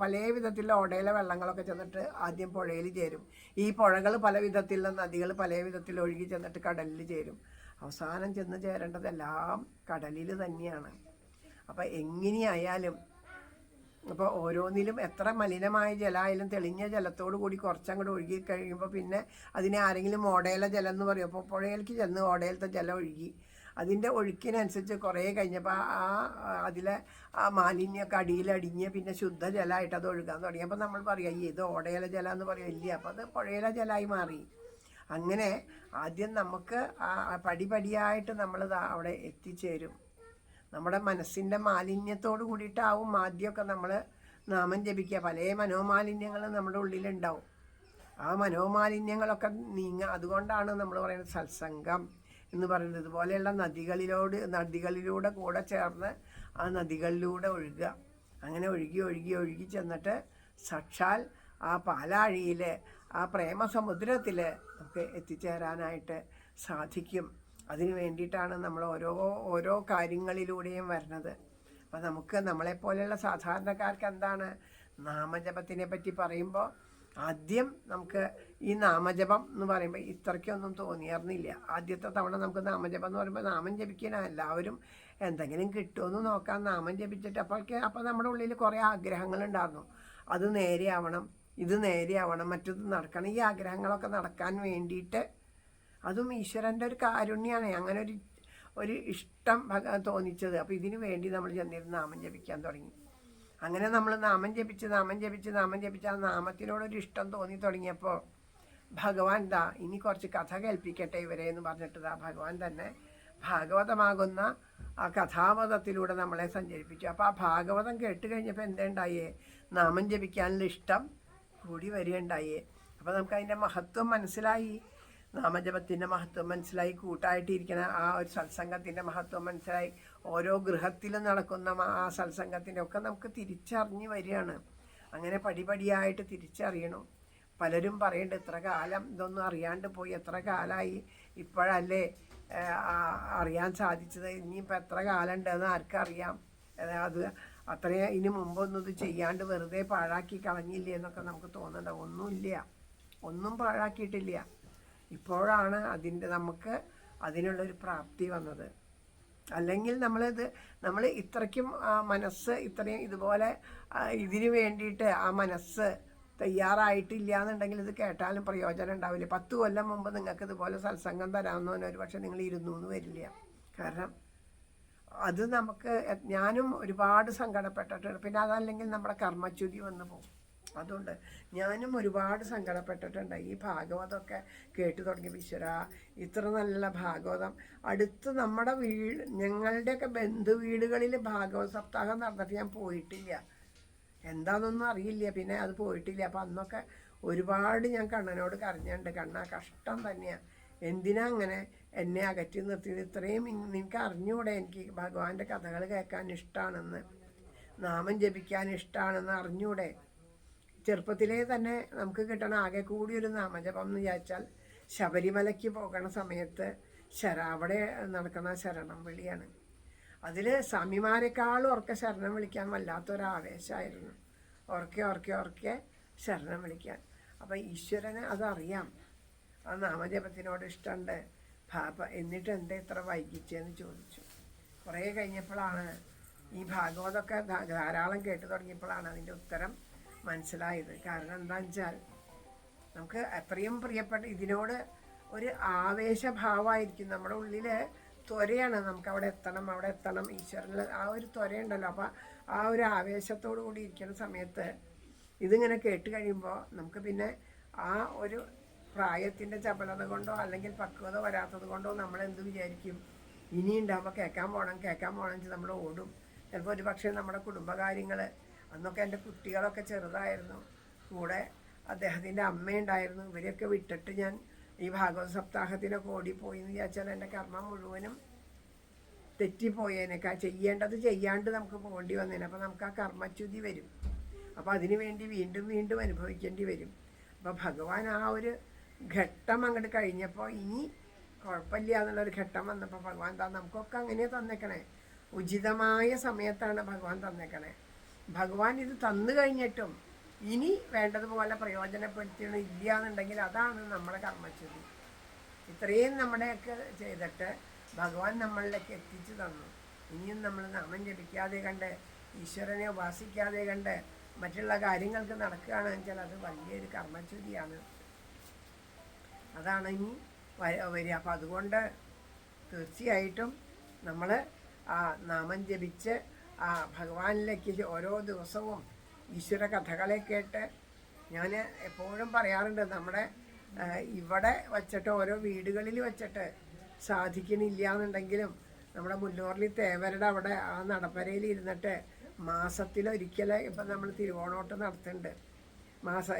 പല വിധത്തിലുള്ള ഓടയിലെ വെള്ളങ്ങളൊക്കെ ചെന്നിട്ട് ആദ്യം പുഴയിൽ ചേരും. ഈ പുഴകൾ പല വിധത്തിലുള്ള നദികൾ പല വിധത്തിൽ ഒഴുകി ചെന്നിട്ട് കടലിൽ ചേരും. അവസാനം ചെന്ന് ചേരേണ്ടതെല്ലാം കടലിൽ തന്നെയാണ്. അപ്പം എങ്ങനെയായാലും അപ്പോൾ ഓരോന്നിലും എത്ര മലിനമായ ജലമായാലും തെളിഞ്ഞ ജലത്തോടു കൂടി കുറച്ചങ്ങോട്ട് ഒഴുകി കഴിയുമ്പോൾ പിന്നെ അതിനെ ആരെങ്കിലും ഓടയിലെ ജലം എന്ന് പറയും. അപ്പോൾ പുഴയിലേക്ക് ചെന്ന് ഓടയിലത്തെ ജലം ഒഴുകി, അതിൻ്റെ ഒഴുക്കിനനുസരിച്ച് കുറേ കഴിഞ്ഞപ്പോൾ അതിലെ മാലിന്യമൊക്കെ അടിയിലടിഞ്ഞ് പിന്നെ ശുദ്ധജലമായിട്ട് അത് ഒഴുകാൻ തുടങ്ങി. അപ്പോൾ നമ്മൾ പറയാം, ഇത് ഓടയിലെ ജലം എന്ന് പറയും, ഇല്ല, അപ്പോൾ അത് പുഴയിലെ ജലമായി മാറി. അങ്ങനെ ആദ്യം നമുക്ക് പടിപടിയായിട്ട് നമ്മളിത് അവിടെ എത്തിച്ചേരും. നമ്മുടെ മനസ്സിൻ്റെ മാലിന്യത്തോട് കൂടിയിട്ടാവും ആദ്യമൊക്കെ നമ്മൾ നാമം ജപിക്കുക. പല മനോമാലിന്യങ്ങളും നമ്മുടെ ഉള്ളിലുണ്ടാവും. ആ മനോമാലിന്യങ്ങളൊക്കെ നീങ്ങുക. അതുകൊണ്ടാണ് നമ്മൾ പറയുന്നത് സത്സംഗം എന്ന് പറയുന്നത്. ഇതുപോലെയുള്ള നദികളിലൂടെ കൂടെ ചേർന്ന് ആ നദികളിലൂടെ ഒഴുകുക. അങ്ങനെ ഒഴുകി ചെന്നിട്ട് സാക്ഷാൽ ആ പാലാഴിയിൽ, ആ പ്രേമസമുദ്രത്തിൽ നമുക്ക് എത്തിച്ചേരാനായിട്ട് സാധിക്കും. അതിന് വേണ്ടിയിട്ടാണ് നമ്മൾ ഓരോ കാര്യങ്ങളിലൂടെയും വരുന്നത്. അപ്പം നമുക്ക് നമ്മളെപ്പോലെയുള്ള സാധാരണക്കാർക്ക് എന്താണ്, നാമജപത്തിനെ പറ്റി പറയുമ്പോൾ ആദ്യം നമുക്ക് ഈ നാമജപം എന്ന് പറയുമ്പോൾ ഇത്രയ്ക്കൊന്നും തോന്നിയിരുന്നില്ല. ആദ്യത്തെ തവണ നമുക്ക് നാമജപം എന്ന് പറയുമ്പോൾ നാമം ജപിക്കാൻ എല്ലാവരും എന്തെങ്കിലും കിട്ടുമെന്ന് നോക്കാൻ നാമം ജപിച്ചിട്ട് അപ്പോൾ നമ്മുടെ ഉള്ളിൽ കുറേ ആഗ്രഹങ്ങളുണ്ടായിരുന്നു. അത് നേരെയാവണം, ഇത് നേരെയാവണം, മറ്റത് നടക്കണം. ഈ ആഗ്രഹങ്ങളൊക്കെ നടക്കാൻ വേണ്ടിയിട്ട്, അതും ഈശ്വരൻ്റെ ഒരു കാരുണ്യമാണ് അങ്ങനെ ഒരു ഇഷ്ടം തോന്നിച്ചത്. അപ്പോൾ ഇതിനു വേണ്ടി നമ്മൾ ചെന്നിരുന്ന് നാമം ജപിക്കാൻ തുടങ്ങി. അങ്ങനെ നമ്മൾ നാമം ജപിച്ച് ആ നാമത്തിനോടൊരു ഇഷ്ടം തോന്നി തുടങ്ങിയപ്പോൾ ഭഗവാൻ ഇനി കുറച്ച് കഥ കേൾപ്പിക്കട്ടെ ഇവരെ എന്ന് പറഞ്ഞിട്ട് ഭഗവാൻ തന്നെ ഭാഗവതമാകുന്ന ആ കഥാമതത്തിലൂടെ നമ്മളെ സഞ്ചരിപ്പിച്ചു. അപ്പോൾ ആ ഭാഗവതം കേട്ട് കഴിഞ്ഞപ്പോൾ എന്തുണ്ടായേ, നാമം ജപിക്കാനുള്ള ഇഷ്ടം കൂടി വരികയുണ്ടായേ. അപ്പോൾ നമുക്കതിൻ്റെ മഹത്വം മനസ്സിലായി, നാമജപത്തിൻ്റെ മഹത്വം മനസ്സിലായി, കൂട്ടായിട്ടിരിക്കുന്ന ആ ഒരു സത്സംഗത്തിൻ്റെ മഹത്വം മനസ്സിലായി, ഓരോ ഗൃഹത്തിലും നടക്കുന്ന ആ സത്സംഗത്തിൻ്റെ ഒക്കെ നമുക്ക് തിരിച്ചറിഞ്ഞ് വരികയാണ്. അങ്ങനെ പടിപടിയായിട്ട് തിരിച്ചറിയണം. പലരും പറയുന്നുണ്ട്, ഇത്ര കാലം ഇതൊന്നും അറിയാണ്ട് പോയി, എത്ര കാലമായി, ഇപ്പോഴല്ലേ അറിയാൻ സാധിച്ചത്, ഇനിയിപ്പോൾ എത്ര കാലം ഉണ്ടെന്ന് ആർക്കറിയാം, അത് അത്രയും ഇനി മുമ്പൊന്നും ഇത് ചെയ്യാണ്ട് വെറുതെ പാഴാക്കി കളഞ്ഞില്ലേ എന്നൊക്കെ നമുക്ക് തോന്നുന്നുണ്ട്. ഒന്നും പാഴാക്കിയിട്ടില്ല. ഇപ്പോഴാണ് നമുക്ക് അതിനുള്ളൊരു പ്രാപ്തി വന്നത്. അല്ലെങ്കിൽ നമ്മൾ ഇത്രയ്ക്കും മനസ്സ് ഇത്രയും ഇതുപോലെ ഇതിനു വേണ്ടിയിട്ട് ആ മനസ്സ് തയ്യാറായിട്ടില്ല എന്നുണ്ടെങ്കിൽ ഇത് കേട്ടാലും പ്രയോജനം ഉണ്ടാവില്ല. 10 കൊല്ലം മുമ്പ് നിങ്ങൾക്ക് ഇതുപോലെ സത്സംഗം തരാമെന്ന് ഒരു പക്ഷേ നിങ്ങൾ 200 വരില്ല. കാരണം അത് നമുക്ക് ഞാനും ഒരുപാട് സങ്കടപ്പെട്ടിട്ടുണ്ട്. പിന്നെ അതല്ലെങ്കിൽ നമ്മുടെ കർമ്മച്യുതി വന്നു പോകും. അതുകൊണ്ട് ഞാനും ഒരുപാട് സങ്കടപ്പെട്ടിട്ടുണ്ട്. ഈ ഭാഗവതമൊക്കെ കേട്ടു തുടങ്ങി. ഈശ്വര, ഇത്ര നല്ല ഭാഗവതം അടുത്ത് നമ്മുടെ ഞങ്ങളുടെയൊക്കെ ബന്ധു വീടുകളിൽ ഭാഗവത സപ്താഹം നടന്നിട്ട് ഞാൻ പോയിട്ടില്ല. എന്താണെന്നൊന്നും അറിയില്ല. പിന്നെ അത് പോയിട്ടില്ല. അപ്പം അന്നൊക്കെ ഒരുപാട് ഞാൻ കണ്ണനോട് കരഞ്ഞുണ്ട്. കണ്ണ, കഷ്ടം തന്നെയാണ്, എന്തിനാ അങ്ങനെ എന്നെ അകറ്റി നിർത്തിയത്? ഇത്രയും നിനക്ക് അറിഞ്ഞുകൂടെ എനിക്ക് ഭഗവാന്റെ കഥകൾ കേൾക്കാൻ ഇഷ്ടമാണെന്ന്, നാമം ജപിക്കാൻ ഇഷ്ടമാണെന്ന് അറിഞ്ഞൂടെ? ചെറുപ്പത്തിലേ തന്നെ നമുക്ക് കിട്ടണ ആകെ കൂടി ഒരു നാമജപം എന്ന് വിചാരിച്ചാൽ ശബരിമലയ്ക്ക് പോകുന്ന സമയത്ത് അവിടെ നടക്കുന്ന ശരണം വിളിയാണ്. അതിൽ സ്വാമിമാരെക്കാളും ഉറക്കെ ശരണം വിളിക്കാൻ വല്ലാത്തൊരാവേശമായിരുന്നു. ഉറക്കെ ശരണം വിളിക്കാൻ. അപ്പം ഈശ്വരന് അതറിയാം, ആ നാമജപത്തിനോട് ഇഷ്ടമുണ്ട്. എന്നിട്ട് എന്താ ഇത്ര വൈകിച്ചെന്ന് ചോദിച്ചു. കുറേ കഴിഞ്ഞപ്പോഴാണ് ഈ ഭാഗവതമൊക്കെ ധാരാളം കേട്ടു തുടങ്ങിയപ്പോഴാണ് അതിൻ്റെ ഉത്തരം മനസ്സിലായത്. കാരണം എന്താണെന്ന് വെച്ചാൽ നമുക്ക് അത്രയും പ്രിയപ്പെട്ട ഇതിനോട് ഒരു ആവേശഭാവമായിരിക്കും നമ്മുടെ ഉള്ളിൽ. ത്വരയാണ്, നമുക്ക് അവിടെ എത്തണം ഈശ്വരനിൽ ആ ഒരു ത്വരയുണ്ടല്ലോ. അപ്പോൾ ആ ഒരു ആവേശത്തോടു കൂടി ഇരിക്കുന്ന സമയത്ത് ഇതിങ്ങനെ കേട്ട് കഴിയുമ്പോൾ നമുക്ക് പിന്നെ ആ ഒരു പ്രായത്തിൻ്റെ ചപലത കൊണ്ടോ അല്ലെങ്കിൽ പക്വത വരാത്തത് കൊണ്ടോ നമ്മളെന്ത് വിചാരിക്കും, ഇനിയുണ്ടാകുമ്പോൾ കേൾക്കാൻ പോകണം വെച്ച് നമ്മൾ ഓടും. ചിലപ്പോൾ ഒരു പക്ഷേ നമ്മുടെ കുടുംബകാര്യങ്ങൾ, അന്നൊക്കെ എൻ്റെ കുട്ടികളൊക്കെ ചെറുതായിരുന്നു, കൂടെ അദ്ദേഹത്തിൻ്റെ അമ്മയുണ്ടായിരുന്നു, ഇവരെയൊക്കെ വിട്ടിട്ട് ഞാൻ ഈ ഭാഗവത സപ്താഹത്തിനൊക്കെ ഓടിപ്പോയി എന്ന് വിചാരിച്ചാൽ എൻ്റെ കർമ്മം മുഴുവനും തെറ്റിപ്പോയേനേക്കാൾ ചെയ്യേണ്ടത് ചെയ്യാണ്ട് നമുക്ക് പോകേണ്ടി വന്നേനെ. അപ്പോൾ നമുക്ക് ആ കർമ്മച്യുതി വരും. അപ്പോൾ അതിനു വേണ്ടി വീണ്ടും അനുഭവിക്കേണ്ടി വരും. അപ്പോൾ ഭഗവാൻ ആ ഒരു ഘട്ടം അങ്ങോട്ട് കഴിഞ്ഞപ്പോൾ ഇനി കുഴപ്പമില്ല എന്നുള്ളൊരു ഘട്ടം വന്നപ്പോൾ ഭഗവാൻ നമുക്കൊക്കെ അങ്ങനെ തന്നേക്കണേ. ഉചിതമായ സമയത്താണ് ഭഗവാൻ തന്നേക്കണേ. ഭഗവാൻ ഇത് തന്നു കഴിഞ്ഞിട്ടും ഇനി വേണ്ടതുപോലെ പ്രയോജനപ്പെടുത്തിയത് ഇല്ല എന്നുണ്ടെങ്കിൽ അതാണ് നമ്മുടെ കർമ്മച്യുതി. ഇത്രയും നമ്മുടെയൊക്കെ ചെയ്തിട്ട് ഭഗവാൻ നമ്മളിലേക്ക് എത്തിച്ചു തന്നു. ഇനിയും നമ്മൾ നാമം ജപിക്കാതെ കണ്ട് ഈശ്വരനെ ഉപാസിക്കാതെ കണ്ട് മറ്റുള്ള കാര്യങ്ങൾക്ക് നടക്കുകയാണെന്ന് വെച്ചാൽ അത് വലിയൊരു കർമ്മച്യുതിയാണ്. അതാണ് ഇനി വരിക. അപ്പം അതുകൊണ്ട് തീർച്ചയായിട്ടും നമ്മൾ ആ നാമം ജപിച്ച് ആ ഭഗവാനിലേക്ക് ഓരോ ദിവസവും ഈശ്വര കഥകളെ കേട്ട്, ഞാൻ എപ്പോഴും പറയാറുണ്ട്, നമ്മുടെ ഇവിടെ വച്ചിട്ട് ഓരോ വീടുകളിൽ വച്ചിട്ട് സാധിക്കണില്ല എന്നുണ്ടെങ്കിലും നമ്മുടെ മുല്ലൂറിൽ തേവരുടെ അവിടെ ആ നടപ്പരയിൽ ഇരുന്നിട്ട് മാസത്തിലൊരിക്കൽ ഇപ്പം നമ്മൾ തിരുവോണോട്ട് നടത്തുന്നുണ്ട്.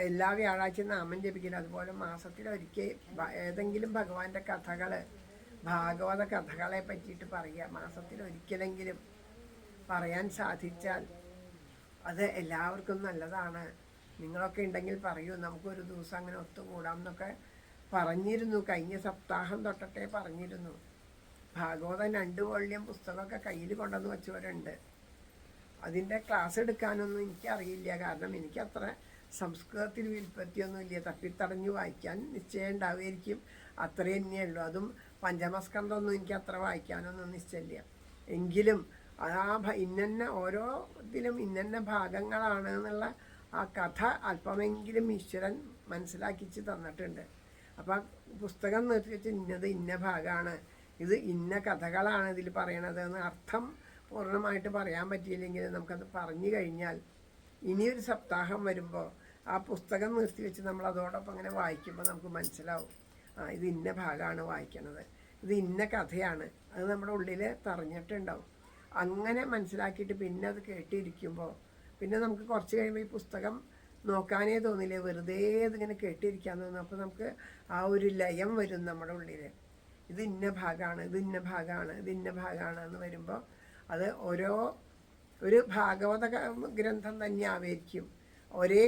എല്ലാ വ്യാഴാഴ്ചയും നാമം ജപിക്കില്ല. അതുപോലെ മാസത്തിലൊരിക്കൽ ഏതെങ്കിലും ഭഗവാന്റെ കഥകൾ, ഭാഗവത കഥകളെ പറ്റിയിട്ട് പറയുക. മാസത്തിലൊരിക്കലെങ്കിലും പറയാൻ സാധിച്ചാൽ അത് എല്ലാവർക്കും നല്ലതാണ്. നിങ്ങളൊക്കെ ഉണ്ടെങ്കിൽ പറയൂ, നമുക്കൊരു ദിവസം അങ്ങനെ ഒത്തുകൂടാം എന്നൊക്കെ പറഞ്ഞിരുന്നു. കഴിഞ്ഞ സപ്താഹം തൊട്ടേ പറഞ്ഞിരുന്നു. ഭാഗവതം 2 വോള്യം പുസ്തകമൊക്കെ കയ്യിൽ കൊണ്ടുവന്ന് വെച്ചവരുണ്ട്. അതിൻ്റെ ക്ലാസ് എടുക്കാനൊന്നും എനിക്കറിയില്ല. കാരണം എനിക്കത്ര സംസ്കൃതത്തിൽ വിൽപ്പത്തിയൊന്നുമില്ല. തപ്പിത്തടഞ്ഞു വായിക്കാൻ നിശ്ചയം ഉണ്ടാവുമായിരിക്കും, അത്രേ തന്നെയുള്ളൂ. അതും പഞ്ചമസ്കന്ധമൊന്നും എനിക്ക് അത്ര വായിക്കാനൊന്നും നിശ്ചയമില്ല. എങ്കിലും ആ ഇന്ന ഓരോ ഇതിലും ഇന്ന ഭാഗങ്ങളാണ് എന്നുള്ള ആ കഥ അല്പമെങ്കിലും ഈശ്വരൻ മനസ്സിലാക്കിച്ച് തന്നിട്ടുണ്ട്. അപ്പം പുസ്തകം നിർത്തി വെച്ച് ഇന്ന ഭാഗമാണ്, ഇത് ഇന്ന കഥകളാണ് ഇതിൽ പറയണത് എന്ന് അർത്ഥം പൂർണ്ണമായിട്ട് പറയാൻ പറ്റിയില്ലെങ്കിൽ നമുക്കത് പറഞ്ഞു കഴിഞ്ഞാൽ ഇനിയൊരു സപ്താഹം വരുമ്പോൾ ആ പുസ്തകം നിർത്തി വെച്ച് നമ്മൾ അതോടൊപ്പം അങ്ങനെ വായിക്കുമ്പോൾ നമുക്ക് മനസ്സിലാവും, ഇത് ഇന്ന ഭാഗമാണ് വായിക്കണത്, ഇത് ഇന്ന കഥയാണ്. അത് നമ്മുടെ ഉള്ളിൽ തറഞ്ഞിട്ടുണ്ടാവും. അങ്ങനെ മനസ്സിലാക്കിയിട്ട് പിന്നെ അത് കേട്ടിരിക്കുമ്പോൾ പിന്നെ നമുക്ക് കുറച്ച് കഴിയുമ്പോൾ ഈ പുസ്തകം നോക്കാനേ തോന്നില്ലേ, വെറുതെ ഇതിങ്ങനെ കേട്ടിരിക്കാൻ തോന്നും. അപ്പോൾ നമുക്ക് ആ ഒരു ലയം വരും നമ്മുടെ ഉള്ളിൽ. ഇത് ഇന്ന ഭാഗമാണ്, ഇത് ഇന്ന ഭാഗമാണ്, ഇത് ഇന്ന ഭാഗമാണ് എന്ന് വരുമ്പോൾ അത് ഒരു ഭാഗവത ഗ്രന്ഥം തന്നെ ആയിരിക്കും. ഒരേ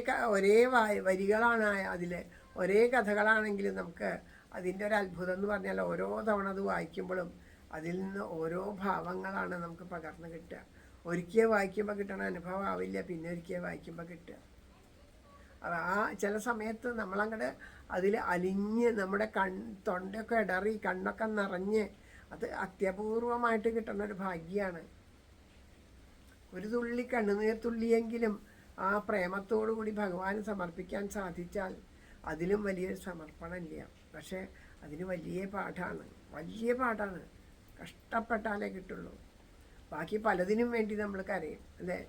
വരികളാണ് അതിൽ, ഒരേ കഥകളാണെങ്കിലും നമുക്ക് അതിൻ്റെ ഒരു അത്ഭുതം എന്ന് പറഞ്ഞാൽ ഓരോ തവണ അത് വായിക്കുമ്പോഴും അതിൽ നിന്ന് ഓരോ ഭാവങ്ങളാണ് നമുക്ക് പകർന്ന് കിട്ടുക. ഒരിക്കൽ വായിക്കുമ്പോൾ കിട്ടണ അനുഭവം ആവില്ല പിന്നെ ഒരിക്കൽ വായിക്കുമ്പോൾ കിട്ടുക. ആ ചില സമയത്ത് നമ്മളങ്ങോട്ട് അതിൽ അലിഞ്ഞ് നമ്മുടെ തൊണ്ടയൊക്കെ ഇടറി കണ്ണൊക്കെ നിറഞ്ഞ് അത് അത്യപൂർവമായിട്ട് കിട്ടുന്ന ഒരു ഭാഗ്യമാണ്. ഒരു തുള്ളി കണ്ണുനീർ തുള്ളിയെങ്കിലും ആ പ്രേമത്തോടു കൂടി ഭഗവാന് സമർപ്പിക്കാൻ സാധിച്ചാൽ അതിലും വലിയൊരു സമർപ്പണമില്ല. പക്ഷേ അതിന് വലിയ പാഠാണ്, കഷ്ടപ്പെട്ടാലേ കിട്ടുള്ളൂ. ബാക്കി പലതിനും വേണ്ടി നമ്മൾ കരയും അല്ലേ?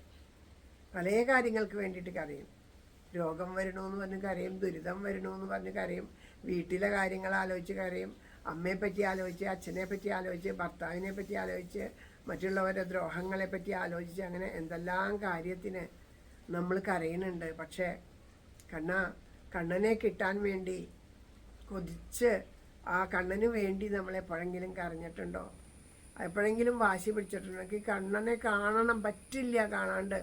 പല കാര്യങ്ങൾക്ക് വേണ്ടിയിട്ട് കരയും. രോഗം വരണമെന്ന് പറഞ്ഞ് കരയും, ദുരിതം വരണമെന്ന് പറഞ്ഞ് കരയും, വീട്ടിലെ കാര്യങ്ങൾ ആലോചിച്ച് കരയും, അമ്മയെ പറ്റി ആലോചിച്ച്, അച്ഛനെ പറ്റി ആലോചിച്ച്, ഭർത്താവിനെ പറ്റി ആലോചിച്ച്, മറ്റുള്ളവരുടെ ദ്രോഹങ്ങളെ പറ്റി ആലോചിച്ച്, അങ്ങനെ എന്തെല്ലാം കാര്യത്തിന് നമ്മൾ കരയുന്നുണ്ട്. പക്ഷേ കണ്ണനെ കിട്ടാൻ വേണ്ടി കൊതിച്ച് ആ കണ്ണന് വേണ്ടി നമ്മളെപ്പോഴെങ്കിലും കരഞ്ഞിട്ടുണ്ടോ? എപ്പോഴെങ്കിലും വാശി പിടിച്ചിട്ടുണ്ടോ? എനിക്ക് കണ്ണനെ കാണണം, പറ്റില്ല കാണാണ്ട്.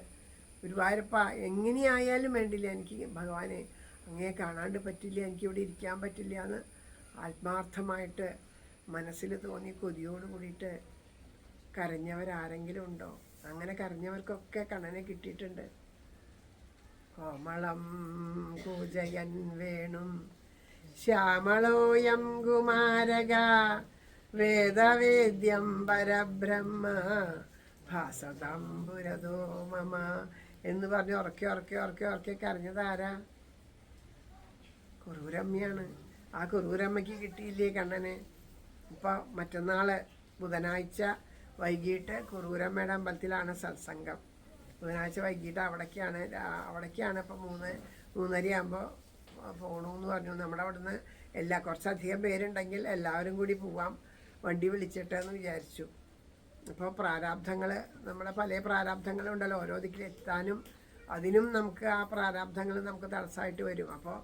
ഗുരുവായൂരപ്പ എങ്ങനെയായാലും വേണ്ടില്ല, എനിക്ക് ഭഗവാനെ അങ്ങേ കാണാണ്ട് പറ്റില്ല, എനിക്കിവിടെ ഇരിക്കാൻ പറ്റില്ല എന്ന് ആത്മാർത്ഥമായിട്ട് മനസ്സിൽ തോന്നി കൊതിയോട് കൂടിയിട്ട് കരഞ്ഞവരാരെങ്കിലും ഉണ്ടോ? അങ്ങനെ കരഞ്ഞവർക്കൊക്കെ കണ്ണനെ കിട്ടിയിട്ടുണ്ട്. കോമളം കൂജയൻ വേണും ശ്യാമളോയം കുമാരക വേദവേദ്യം പരബ്രഹ്മ ഭാസതംബുരതോ മമ എന്ന് പറഞ്ഞ് ഉറക്കെ കരഞ്ഞതാരാ? കുറൂരമ്മയാണ്. ആ കുറൂരമ്മയ്ക്ക് കിട്ടിയില്ലേ കണ്ണനെ? ഇപ്പോൾ മറ്റന്നാൾ ബുധനാഴ്ച വൈകിട്ട് കുറൂരമ്മയുടെ അമ്പലത്തിലാണ് സത്സംഗം. ബുധനാഴ്ച വൈകിട്ട് അവിടേക്കാണ് ഇപ്പോൾ 3:30 ആകുമ്പോൾ പോകണമെന്ന് പറഞ്ഞു. നമ്മുടെ അവിടുന്ന് കുറച്ചധികം പേരുണ്ടെങ്കിൽ എല്ലാവരും കൂടി പോവാം, വണ്ടി വിളിച്ചിട്ടെന്ന് വിചാരിച്ചു. അപ്പോൾ പ്രാരാബ്ധങ്ങൾ, നമ്മുടെ പല പ്രാരാബ്ധങ്ങളുണ്ടല്ലോ, ഓരോ ദിക്കിലെത്താനും അതിനും നമുക്ക് ആ പ്രാരാബ്ധങ്ങൾ നമുക്ക് തടസ്സമായിട്ട് വരും. അപ്പോൾ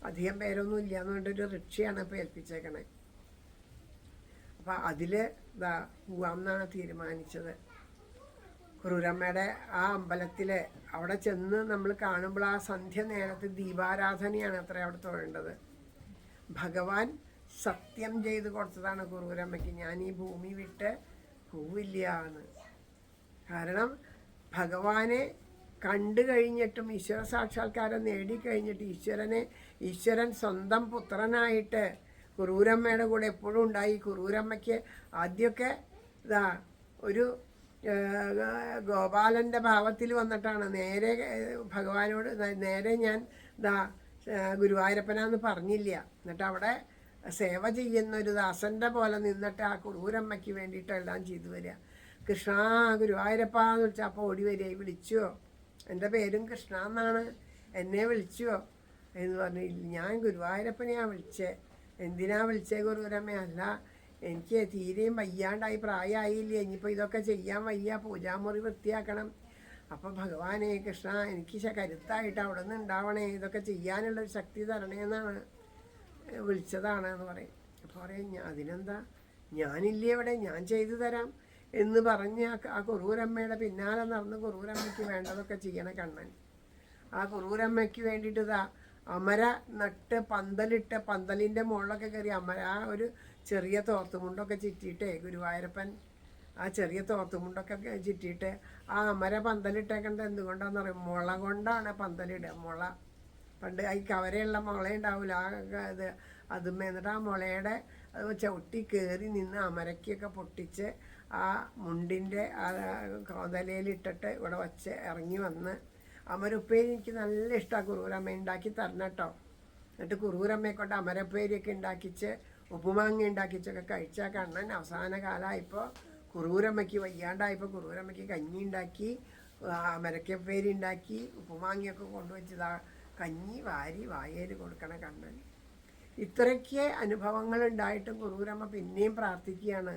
അധികം പേരൊന്നും ഇല്ല എന്ന് പറഞ്ഞൊരു റിക്ഷയാണ് ഇപ്പോൾ ഏൽപ്പിച്ചേക്കണേ. അപ്പോൾ അതിൽ പോവാം എന്നാണ് തീരുമാനിച്ചത്. കുറൂരമ്മയുടെ ആ അമ്പലത്തിൽ അവിടെ ചെന്ന് നമ്മൾ കാണുമ്പോൾ ആ സന്ധ്യ നേരത്ത് ദീപാരാധനയാണ് അത്ര അവിടെ തൊഴേണ്ടത്. ഭഗവാൻ സത്യം ചെയ്ത് കൊടുത്തതാണ് കുറൂരമ്മയ്ക്ക്, ഞാൻ ഈ ഭൂമി വിട്ട് പോവില്ല എന്ന്. കാരണം ഭഗവാനെ കണ്ടു കഴിഞ്ഞിട്ടും ഈശ്വര സാക്ഷാത്കാരം നേടിക്കഴിഞ്ഞിട്ട് ഈശ്വരൻ സ്വന്തം പുത്രനായിട്ട് കുറൂരമ്മയുടെ കൂടെ എപ്പോഴും ഉണ്ടായി. കുറൂരമ്മയ്ക്ക് ആദ്യമൊക്കെ ഒരു ഗോപാലൻ്റെ ഭാവത്തിൽ വന്നിട്ടാണ് നേരെ ഭഗവാനോട് നേരെ ഞാൻ ഗുരുവായൂരപ്പനാന്ന് പറഞ്ഞില്ല. എന്നിട്ട് അവിടെ സേവ ചെയ്യുന്ന ഒരു ദാസൻ്റെ പോലെ നിന്നിട്ട് ആ കുറൂരമ്മയ്ക്ക് വേണ്ടിയിട്ടെല്ലാം ചെയ്തു വരിക. കൃഷ്ണ ഗുരുവായൂരപ്പ എന്ന് വിളിച്ചാൽ അപ്പോൾ ഓടി വരിക, വിളിച്ചോ, എൻ്റെ പേരും കൃഷ്ണ എന്നാണ്, എന്നെ വിളിച്ചോ എന്ന് പറഞ്ഞു. ഞാൻ ഗുരുവായൂരപ്പനെയാണ് വിളിച്ചേ. എന്തിനാ വിളിച്ചേ കുറൂരമ്മ? അല്ല, എനിക്ക് തീരെയും വയ്യാണ്ടായി, പ്രായമായില്ലേ, ഇനിയിപ്പോൾ ഇതൊക്കെ ചെയ്യാൻ വയ്യ, പൂജാമുറി വൃത്തിയാക്കണം. അപ്പോൾ ഭഗവാനെ കൃഷ്ണ എനിക്ക് കരുത്തായിട്ട് അവിടെ നിന്ന് ഉണ്ടാവണേ, ഇതൊക്കെ ചെയ്യാനുള്ളൊരു ശക്തി തരണേന്നാണ് വിളിച്ചതാണ് എന്ന് പറയും. അപ്പോൾ പറയും അതിനെന്താ, ഞാനില്ലേ ഇവിടെ, ഞാൻ ചെയ്തു തരാം എന്ന് പറഞ്ഞ് ആ കുറൂരമ്മയുടെ പിന്നാലെ നടന്ന് കുറൂരമ്മയ്ക്ക് വേണ്ടതൊക്കെ ചെയ്യണ കണ്ണൻ. ആ കുറൂരമ്മയ്ക്ക് വേണ്ടിയിട്ട് അമര നട്ട് പന്തലിട്ട് പന്തലിൻ്റെ മുകളിലൊക്കെ കയറി ആ ഒരു ചെറിയ തോർത്തുമുണ്ടൊക്കെ ചുറ്റിയിട്ടേ ഗുരുവായൂരപ്പൻ ആ ചെറിയ തോർത്തുമുണ്ടൊക്കെ ചുറ്റിയിട്ട് ആ അമര പന്തലിട്ടേക്കണ്ട എന്തുകൊണ്ടാന്ന് പറയും, മുള കൊണ്ടാണ് പന്തലിടുക. മുള പണ്ട് ഈ കവരയുള്ള മുള ഉണ്ടാവില്ല, അതുമ്മേ എന്നിട്ട് ആ മുളയുടെ ചവിട്ടി കയറി നിന്ന് അമരക്കൊക്കെ പൊട്ടിച്ച് ആ മുണ്ടിൻ്റെ ആ കോതലയിലിട്ടിട്ട് ഇവിടെ വച്ച് ഇറങ്ങി വന്ന് അമരപ്പേരി എനിക്ക് നല്ല ഇഷ്ടമാണ്, കുറൂരമ്മ ഉണ്ടാക്കി തരണം കേട്ടോ. എന്നിട്ട് കുറൂരമ്മയെ കൊണ്ട് അമരപ്പേരിയൊക്കെ ഉണ്ടാക്കിച്ച് ഉപ്പുമാങ്ങ ഉണ്ടാക്കിച്ചൊക്കെ കഴിച്ച കണ്ണൻ അവസാന കാലമായപ്പോൾ കുറൂരമ്മയ്ക്ക് വയ്യാണ്ടായപ്പോൾ കുറൂരമ്മയ്ക്ക് കഞ്ഞി ഉണ്ടാക്കി, അമരക്കപ്പേരി ഉണ്ടാക്കി, ഉപ്പുമാങ്ങയൊക്കെ കൊണ്ടുവച്ചതാ കഞ്ഞി വാരി വായേൽ കൊടുക്കണ കണ്ണൻ. ഇത്രയ്ക്ക് അനുഭവങ്ങൾ ഉണ്ടായിട്ടും കുറൂരമ്മ പിന്നെയും പ്രാർത്ഥിക്കുകയാണ്,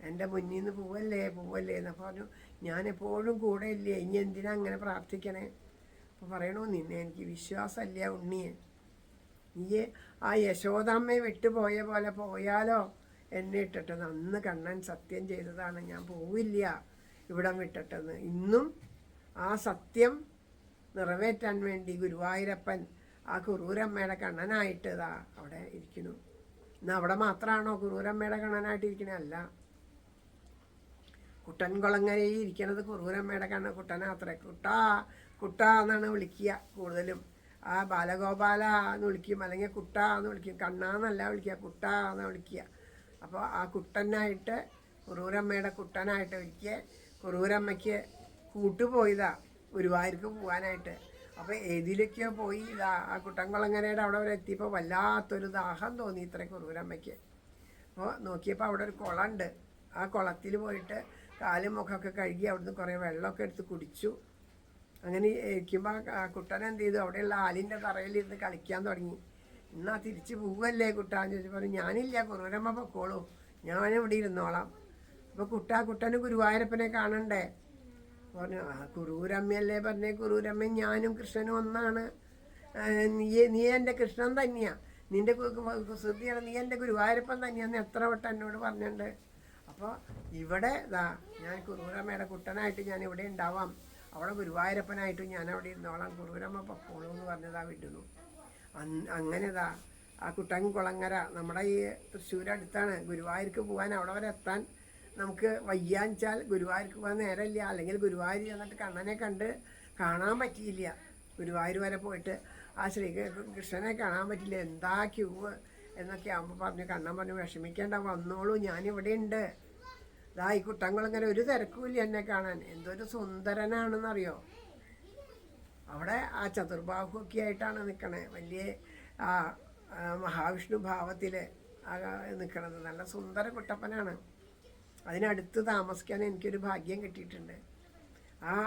എൻ്റെ മുന്നിൽ നിന്ന് പോവല്ലേ എന്ന് പറഞ്ഞു. ഞാനെപ്പോഴും കൂടെ ഇല്ലേ, ഇനി എന്തിനാ അങ്ങനെ പ്രാർത്ഥിക്കണേ? അപ്പോൾ പറയണു, നിന്നെ എനിക്ക് വിശ്വാസമല്ല ഉണ്ണിയെ, നീ ആ യശോദാമ്മയെ വിട്ടുപോയ പോലെ പോയാലോ എന്നെ ഇട്ടിട്ടെന്ന്. അന്ന് കണ്ണൻ സത്യം ചെയ്തതാണ്, ഞാൻ പോവില്ല ഇവിടം വിട്ടിട്ടെന്ന്. ഇന്നും ആ സത്യം നിറവേറ്റാൻ വേണ്ടി ഗുരുവായൂരപ്പൻ ആ കുറൂരമ്മയുടെ കണ്ണനായിട്ട് അവിടെ ഇരിക്കുന്നു. എന്നാൽ അവിടെ മാത്രമാണോ കുറൂരമ്മയുടെ കണ്ണനായിട്ടിരിക്കണേ? അല്ല, കുട്ടൻകുളങ്ങരയിൽ ഇരിക്കണത് കുറൂരമ്മയുടെ കുട്ടനാത്രേ. കുട്ടാ എന്നാണ് വിളിക്കുക കൂടുതലും. ആ ബാലഗോപാല എന്ന് വിളിക്കും, അല്ലെങ്കിൽ കുട്ടാ എന്ന് വിളിക്കും. കണ്ണാന്നല്ല വിളിക്കുക, കുട്ടാ എന്ന് വിളിക്കുക. അപ്പോൾ ആ കുട്ടനായിട്ട് കുറൂരമ്മയുടെ കുട്ടനായിട്ട് ഒരിക്കൽ കുറൂരമ്മയ്ക്ക് കൂട്ടുപോയതാ ഗുരുവായൂർക്ക് പോകാനായിട്ട്. അപ്പോൾ ഏതിലേക്കോ പോയി ആ കുട്ടൻകുളങ്ങരയുടെ അവിടെ വരെ എത്തിയപ്പോൾ വല്ലാത്തൊരു ദാഹം തോന്നി ഇത്ര കുറൂരമ്മയ്ക്ക്. അപ്പോൾ നോക്കിയപ്പോൾ അവിടെ ഒരു കുളമുണ്ട്. ആ കുളത്തിൽ പോയിട്ട് കാലും മുഖമൊക്കെ കഴുകി അവിടുന്ന് കുറേ വെള്ളമൊക്കെ എടുത്ത് കുടിച്ചു. അങ്ങനെ ഇരിക്കുമ്പോൾ ആ കുട്ടൻ എന്ത് ചെയ്തു, അവിടെയുള്ള ആലിൻ്റെ തറയിലിരുന്ന് കളിക്കാൻ തുടങ്ങി. എന്നാ തിരിച്ച് പോവല്ലേ കുട്ടാന്ന് ചോദിച്ചു. പറഞ്ഞു ഞാനില്ല, കുറൂരമ്മ പൊക്കോളൂ, ഞാനിവിടെ ഇരുന്നോളാം. അപ്പോൾ കുട്ടന് ഗുരുവായൂരപ്പനെ കാണണ്ടേ? പറഞ്ഞു ആ കുറൂരമ്മയല്ലേ പറഞ്ഞേ, കുറൂരമ്മ ഞാനും കൃഷ്ണനും ഒന്നാണ്, നീ എൻ്റെ കൃഷ്ണൻ തന്നെയാണ്, നിൻ്റെ കുസൃതിയാണ്, നീ എൻ്റെ ഗുരുവായൂരപ്പൻ തന്നെയാന്ന് എത്ര വട്ടം എന്നോട് പറഞ്ഞിട്ടുണ്ട്. അപ്പോൾ ഇവിടെ ഞാൻ കുറൂരമ്മയുടെ കുട്ടനായിട്ട് ഞാൻ ഇവിടെ ഉണ്ടാവാം, അവിടെ ഗുരുവായൂരപ്പനായിട്ട് ഞാൻ അവിടെ ഇരുന്നോളാം, കുറൂരമ്മ പൊക്കോളൂ എന്ന് പറഞ്ഞതാ വിടുന്നു. അങ്ങനെതാ ആ കുട്ടൻകുളങ്ങര നമ്മുടെ ഈ തൃശ്ശൂർ അടുത്താണ്. ഗുരുവായൂർക്ക് പോകാൻ അവിടെ വരെ എത്താൻ നമുക്ക് വയ്യാച്ചാൽ ഗുരുവായൂർക്ക് പോകാൻ നേരമില്ല, അല്ലെങ്കിൽ ഗുരുവായൂർ ചെന്നിട്ട് കണ്ണനെ കാണാൻ പറ്റിയില്ല. ഗുരുവായൂർ വരെ പോയിട്ട് ആ കൃഷ്ണനെ കാണാൻ പറ്റില്ല, എന്താ ക്യൂ എന്നൊക്കെ ആകുമ്പോൾ പറഞ്ഞു. കണ്ണൻ പറഞ്ഞു വിഷമിക്കേണ്ട, വന്നോളൂ, ഞാനിവിടെ ഉണ്ട്. ഈ കുട്ടൻകുളങ്ങര ഒരു തിരക്കുമില്ല എന്നെ കാണാൻ, എന്തൊരു സുന്ദരനാണെന്നറിയോ. അവിടെ ആ ചതുർബാഹുവൊക്കെ ആയിട്ടാണ് നിൽക്കണേ, വലിയ ആ മഹാവിഷ്ണു ഭാവത്തിൽ നിൽക്കണത്. നല്ല സുന്ദര കുട്ടപ്പനാണ്. അതിനടുത്ത് താമസിക്കാൻ എനിക്കൊരു ഭാഗ്യം കിട്ടിയിട്ടുണ്ട്.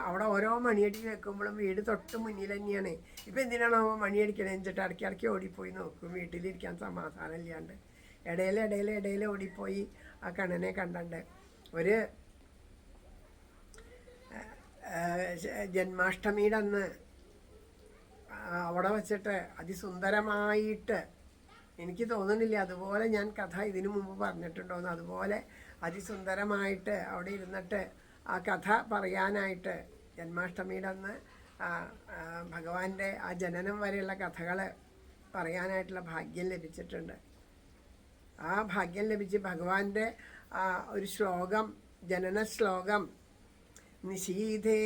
അവിടെ ഓരോ മണിയടി വെക്കുമ്പോഴും വീട് തൊട്ട് മുന്നിൽ തന്നെയാണ്. ഇപ്പം എന്തിനാണോ മണിയടിക്കണേ എന്നിട്ട് ഇടയ്ക്കിടയ്ക്ക് ഓടിപ്പോയി നോക്കും, വീട്ടിലിരിക്കാൻ സമാധാനം ഇല്ലാണ്ട്. ഇടയിൽ ഓടിപ്പോയി ആ കണ്ണനെ കണ്ടുണ്ട്. ഒരു ജന്മാഷ്ടമിയുടെ അന്ന് അവിടെ വച്ചിട്ട് അതിസുന്ദരമായിട്ട്, എനിക്ക് തോന്നുന്നില്ല അതുപോലെ ഞാൻ കഥ ഇതിനു മുമ്പ് പറഞ്ഞിട്ടുണ്ടോയെന്ന്, അതുപോലെ അതിസുന്ദരമായിട്ട് അവിടെ ഇരുന്നിട്ട് ആ കഥ പറയാനായിട്ട് ജന്മാഷ്ടമിയുടെ അന്ന് ഭഗവാന്റെ ആ ജനനം വരെയുള്ള കഥകൾ പറയാനായിട്ടുള്ള ഭാഗ്യം ലഭിച്ചിട്ടുണ്ട്. ആ ഭാഗ്യം ലഭിച്ച് ഭഗവാന്റെ ഒരു ശ്ലോകം, ജനന ശ്ലോകം, നിശീധേ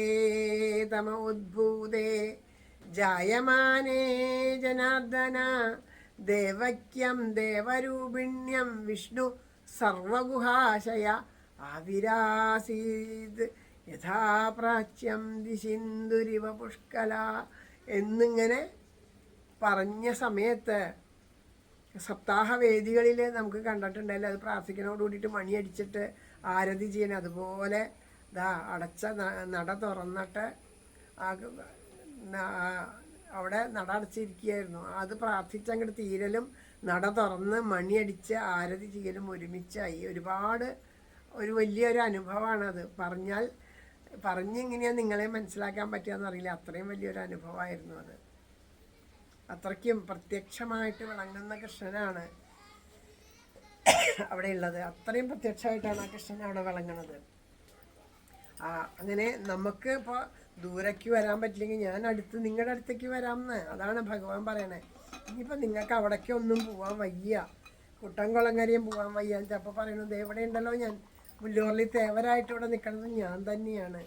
തമ ഉദ്ഭൂതേ ജായമാനേ ജനാർദ്ദന ദേവക്യം ദേവരൂപിണ്യം വിഷ്ണു സർവഗുഹാശയ ആവിരാസീത് യഥാപ്രാച്യം ദിശിന്ദുരിവ പുഷ്കല എന്നിങ്ങനെ പറഞ്ഞ സമയത്ത് സപ്താഹവേദികളിൽ നമുക്ക് കണ്ടിട്ടുണ്ടല്ലോ, അത് പ്രാർത്ഥിക്കുന്നതോട് കൂടിയിട്ട് മണിയടിച്ചിട്ട് ആരതി ചെയ്യണം. അതുപോലെ അടച്ച നട തുറന്നിട്ട് അവിടെ നട അടച്ചിരിക്കുകയായിരുന്നു. അത് പ്രാർത്ഥിച്ചങ്ങോട്ട് തീരലും നട തുറന്ന് മണിയടിച്ച് ആരതി ചെയ്യലും ഒരുമിച്ചായി. ഒരു വലിയൊരു അനുഭവമാണത്. പറഞ്ഞെങ്ങനെയാണ് നിങ്ങളെ മനസ്സിലാക്കാൻ പറ്റുകയെന്നറിയില്ല, അത്രയും വലിയൊരു അനുഭവമായിരുന്നു അത്. അത്രയ്ക്കും പ്രത്യക്ഷമായിട്ട് വിളങ്ങുന്ന കൃഷ്ണനാണ് അവിടെ ഉള്ളത്. അത്രയും പ്രത്യക്ഷമായിട്ടാണ് ആ കൃഷ്ണൻ അവിടെ വിളങ്ങുന്നത്. അങ്ങനെ നമുക്ക് ഇപ്പോൾ ദൂരേക്ക് വരാൻ പറ്റില്ലെങ്കിൽ ഞാൻ നിങ്ങളുടെ അടുത്തേക്ക് വരാമെന്ന്, അതാണ് ഭഗവാൻ പറയണേ. ഇനിയിപ്പോൾ നിങ്ങൾക്ക് അവിടേക്ക് ഒന്നും പോകാൻ വയ്യ, കുട്ടൻകുളങ്ങരയും പോകാൻ വയ്യ. അപ്പോൾ പറയണത് എവിടെ ഉണ്ടല്ലോ, ഞാൻ മുല്ലോർലി തേവരായിട്ട് ഇവിടെ നിൽക്കുന്നത് ഞാൻ തന്നെയാണ്.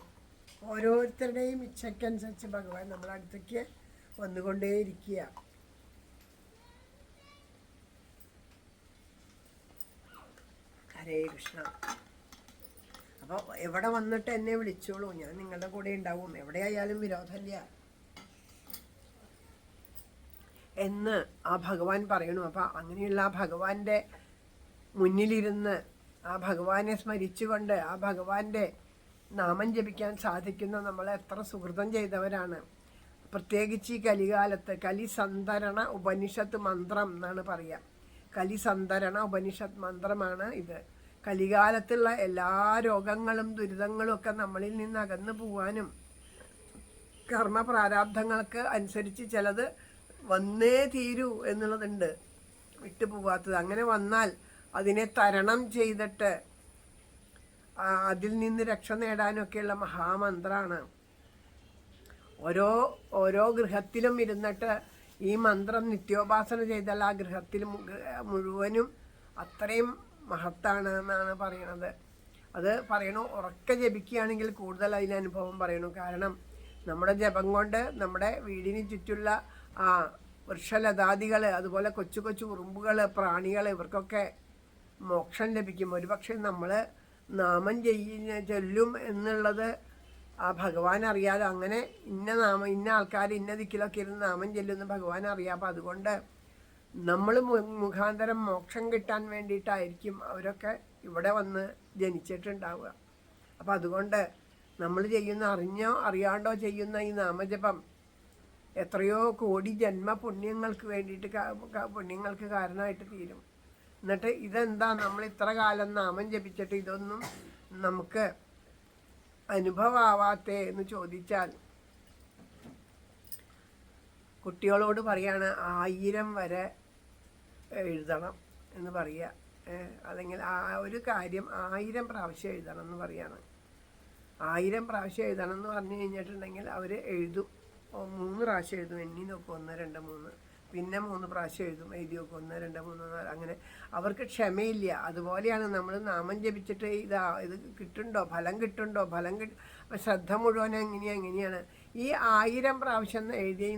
ഓരോരുത്തരുടെയും ഇച്ഛയ്ക്കനുസരിച്ച് ഭഗവാൻ നമ്മളെ അടുത്തേക്ക് വന്നുകൊണ്ടേയിരിക്കുക. ഹരേ കൃഷ്ണ. അപ്പോൾ എവിടെ വന്നിട്ട് എന്നെ വിളിച്ചോളൂ, ഞാൻ നിങ്ങളുടെ കൂടെ ഉണ്ടാവും, എവിടെയായാലും വിരോധമില്ല എന്ന് ആ ഭഗവാൻ പറയണു. അപ്പം അങ്ങനെയുള്ള ആ ഭഗവാന്റെ മുന്നിലിരുന്ന് ആ ഭഗവാനെ സ്മരിച്ചുകൊണ്ട് ആ ഭഗവാന്റെ നാമം ജപിക്കാൻ സാധിക്കുന്ന നമ്മൾ എത്ര സുഹൃതം ചെയ്തവരാണ്. പ്രത്യേകിച്ച് ഈ കലികാലത്ത് കലിസന്തരണ ഉപനിഷത്ത് മന്ത്രം എന്നാണ് പറയുക. കലിസന്തരണ ഉപനിഷത്ത് മന്ത്രമാണ് ഇത്. കലികാലത്തുള്ള എല്ലാ രോഗങ്ങളും ദുരിതങ്ങളും ഒക്കെ നമ്മളിൽ നിന്ന് അകന്നു പോവാനും കർമ്മ പ്രാരാബ്ധങ്ങൾക്ക് അനുസരിച്ച് ചിലത് വന്നേ തീരൂ എന്നുള്ളതുണ്ട്, വിട്ടുപോകാത്തത്. അങ്ങനെ വന്നാൽ അതിനെ തരണം ചെയ്തിട്ട് അതിൽ നിന്ന് രക്ഷ നേടാനൊക്കെയുള്ള മഹാമന്ത്രമാണ്. ഓരോ ഗൃഹത്തിലും ഇരുന്നിട്ട് ഈ മന്ത്രം നിത്യോപാസന ചെയ്താൽ ആ ഗൃഹത്തിൽ മുഴുവനും അത്രയും മഹത്താണ് എന്നാണ് പറയണത്. അത് പറയണു ഉറക്കെ ജപിക്കുകയാണെങ്കിൽ കൂടുതൽ അതിനനുഭവം പറയണു. കാരണം നമ്മുടെ ജപം കൊണ്ട് നമ്മുടെ വീടിന് ചുറ്റുള്ള വൃക്ഷലതാദികൾ, അതുപോലെ കൊച്ചു കൊച്ചു ഉറുമ്പുകൾ, പ്രാണികൾ, ഇവർക്കൊക്കെ മോക്ഷം ലഭിക്കും. ഒരുപക്ഷെ നമ്മൾ നാമം ചൊല്ലും എന്നുള്ളത് ഭഗവാൻ അറിയാതെ, അങ്ങനെ ഇന്ന ആൾക്കാർ ഇന്ന ദിക്കിലൊക്കെ ഇരുന്ന് നാമം ചൊല്ലുന്ന ഭഗവാൻ അറിയാം. അപ്പം അതുകൊണ്ട് നമ്മൾ മുഖാന്തരം മോക്ഷം കിട്ടാൻ വേണ്ടിയിട്ടായിരിക്കും അവരൊക്കെ ഇവിടെ വന്ന് ജനിച്ചിട്ടുണ്ടാവുക. അപ്പം അതുകൊണ്ട് നമ്മൾ ചെയ്യുന്ന അറിഞ്ഞോ അറിയാണ്ടോ ചെയ്യുന്ന ഈ നാമജപം എത്രയോ കോടി ജന്മ പുണ്യങ്ങൾക്ക് വേണ്ടിയിട്ട് പുണ്യങ്ങൾക്ക് കാരണമായിട്ട് തീരും. എന്നിട്ട് ഇതെന്താ നമ്മൾ ഇത്ര കാലം നാമം ജപിച്ചിട്ട് ഇതൊന്നും നമുക്ക് അനുഭവമാവാത്തേ എന്ന് ചോദിച്ചാൽ കുട്ടികളോട് പറയാണ് 1000 വരെ എഴുതണം എന്ന് പറയുക. അല്ലെങ്കിൽ ആ ഒരു കാര്യം 1000 പ്രാവശ്യം എഴുതണം എന്ന് പറയാണ്. 1000 പ്രാവശ്യം എഴുതണം എന്ന് പറഞ്ഞു കഴിഞ്ഞിട്ടുണ്ടെങ്കിൽ അവർ എഴുതും. 3 പ്രാവശ്യം എഴുതും, എണ്ണി നോക്കും, 1 2 3, പിന്നെ 3 പ്രാവശ്യം എഴുതും, എഴുതി നോക്കും, 1 2 3 4. അങ്ങനെ അവർക്ക് ക്ഷമയില്ല. അതുപോലെയാണ് നമ്മൾ നാമം ജപിച്ചിട്ട് ഇത് കിട്ടുന്നുണ്ടോ, ഫലം കിട്ടുന്നുണ്ടോ, അപ്പം ശ്രദ്ധ മുഴുവൻ എങ്ങനെയാണ് ഈ 1000 പ്രാവശ്യം എഴുതിയ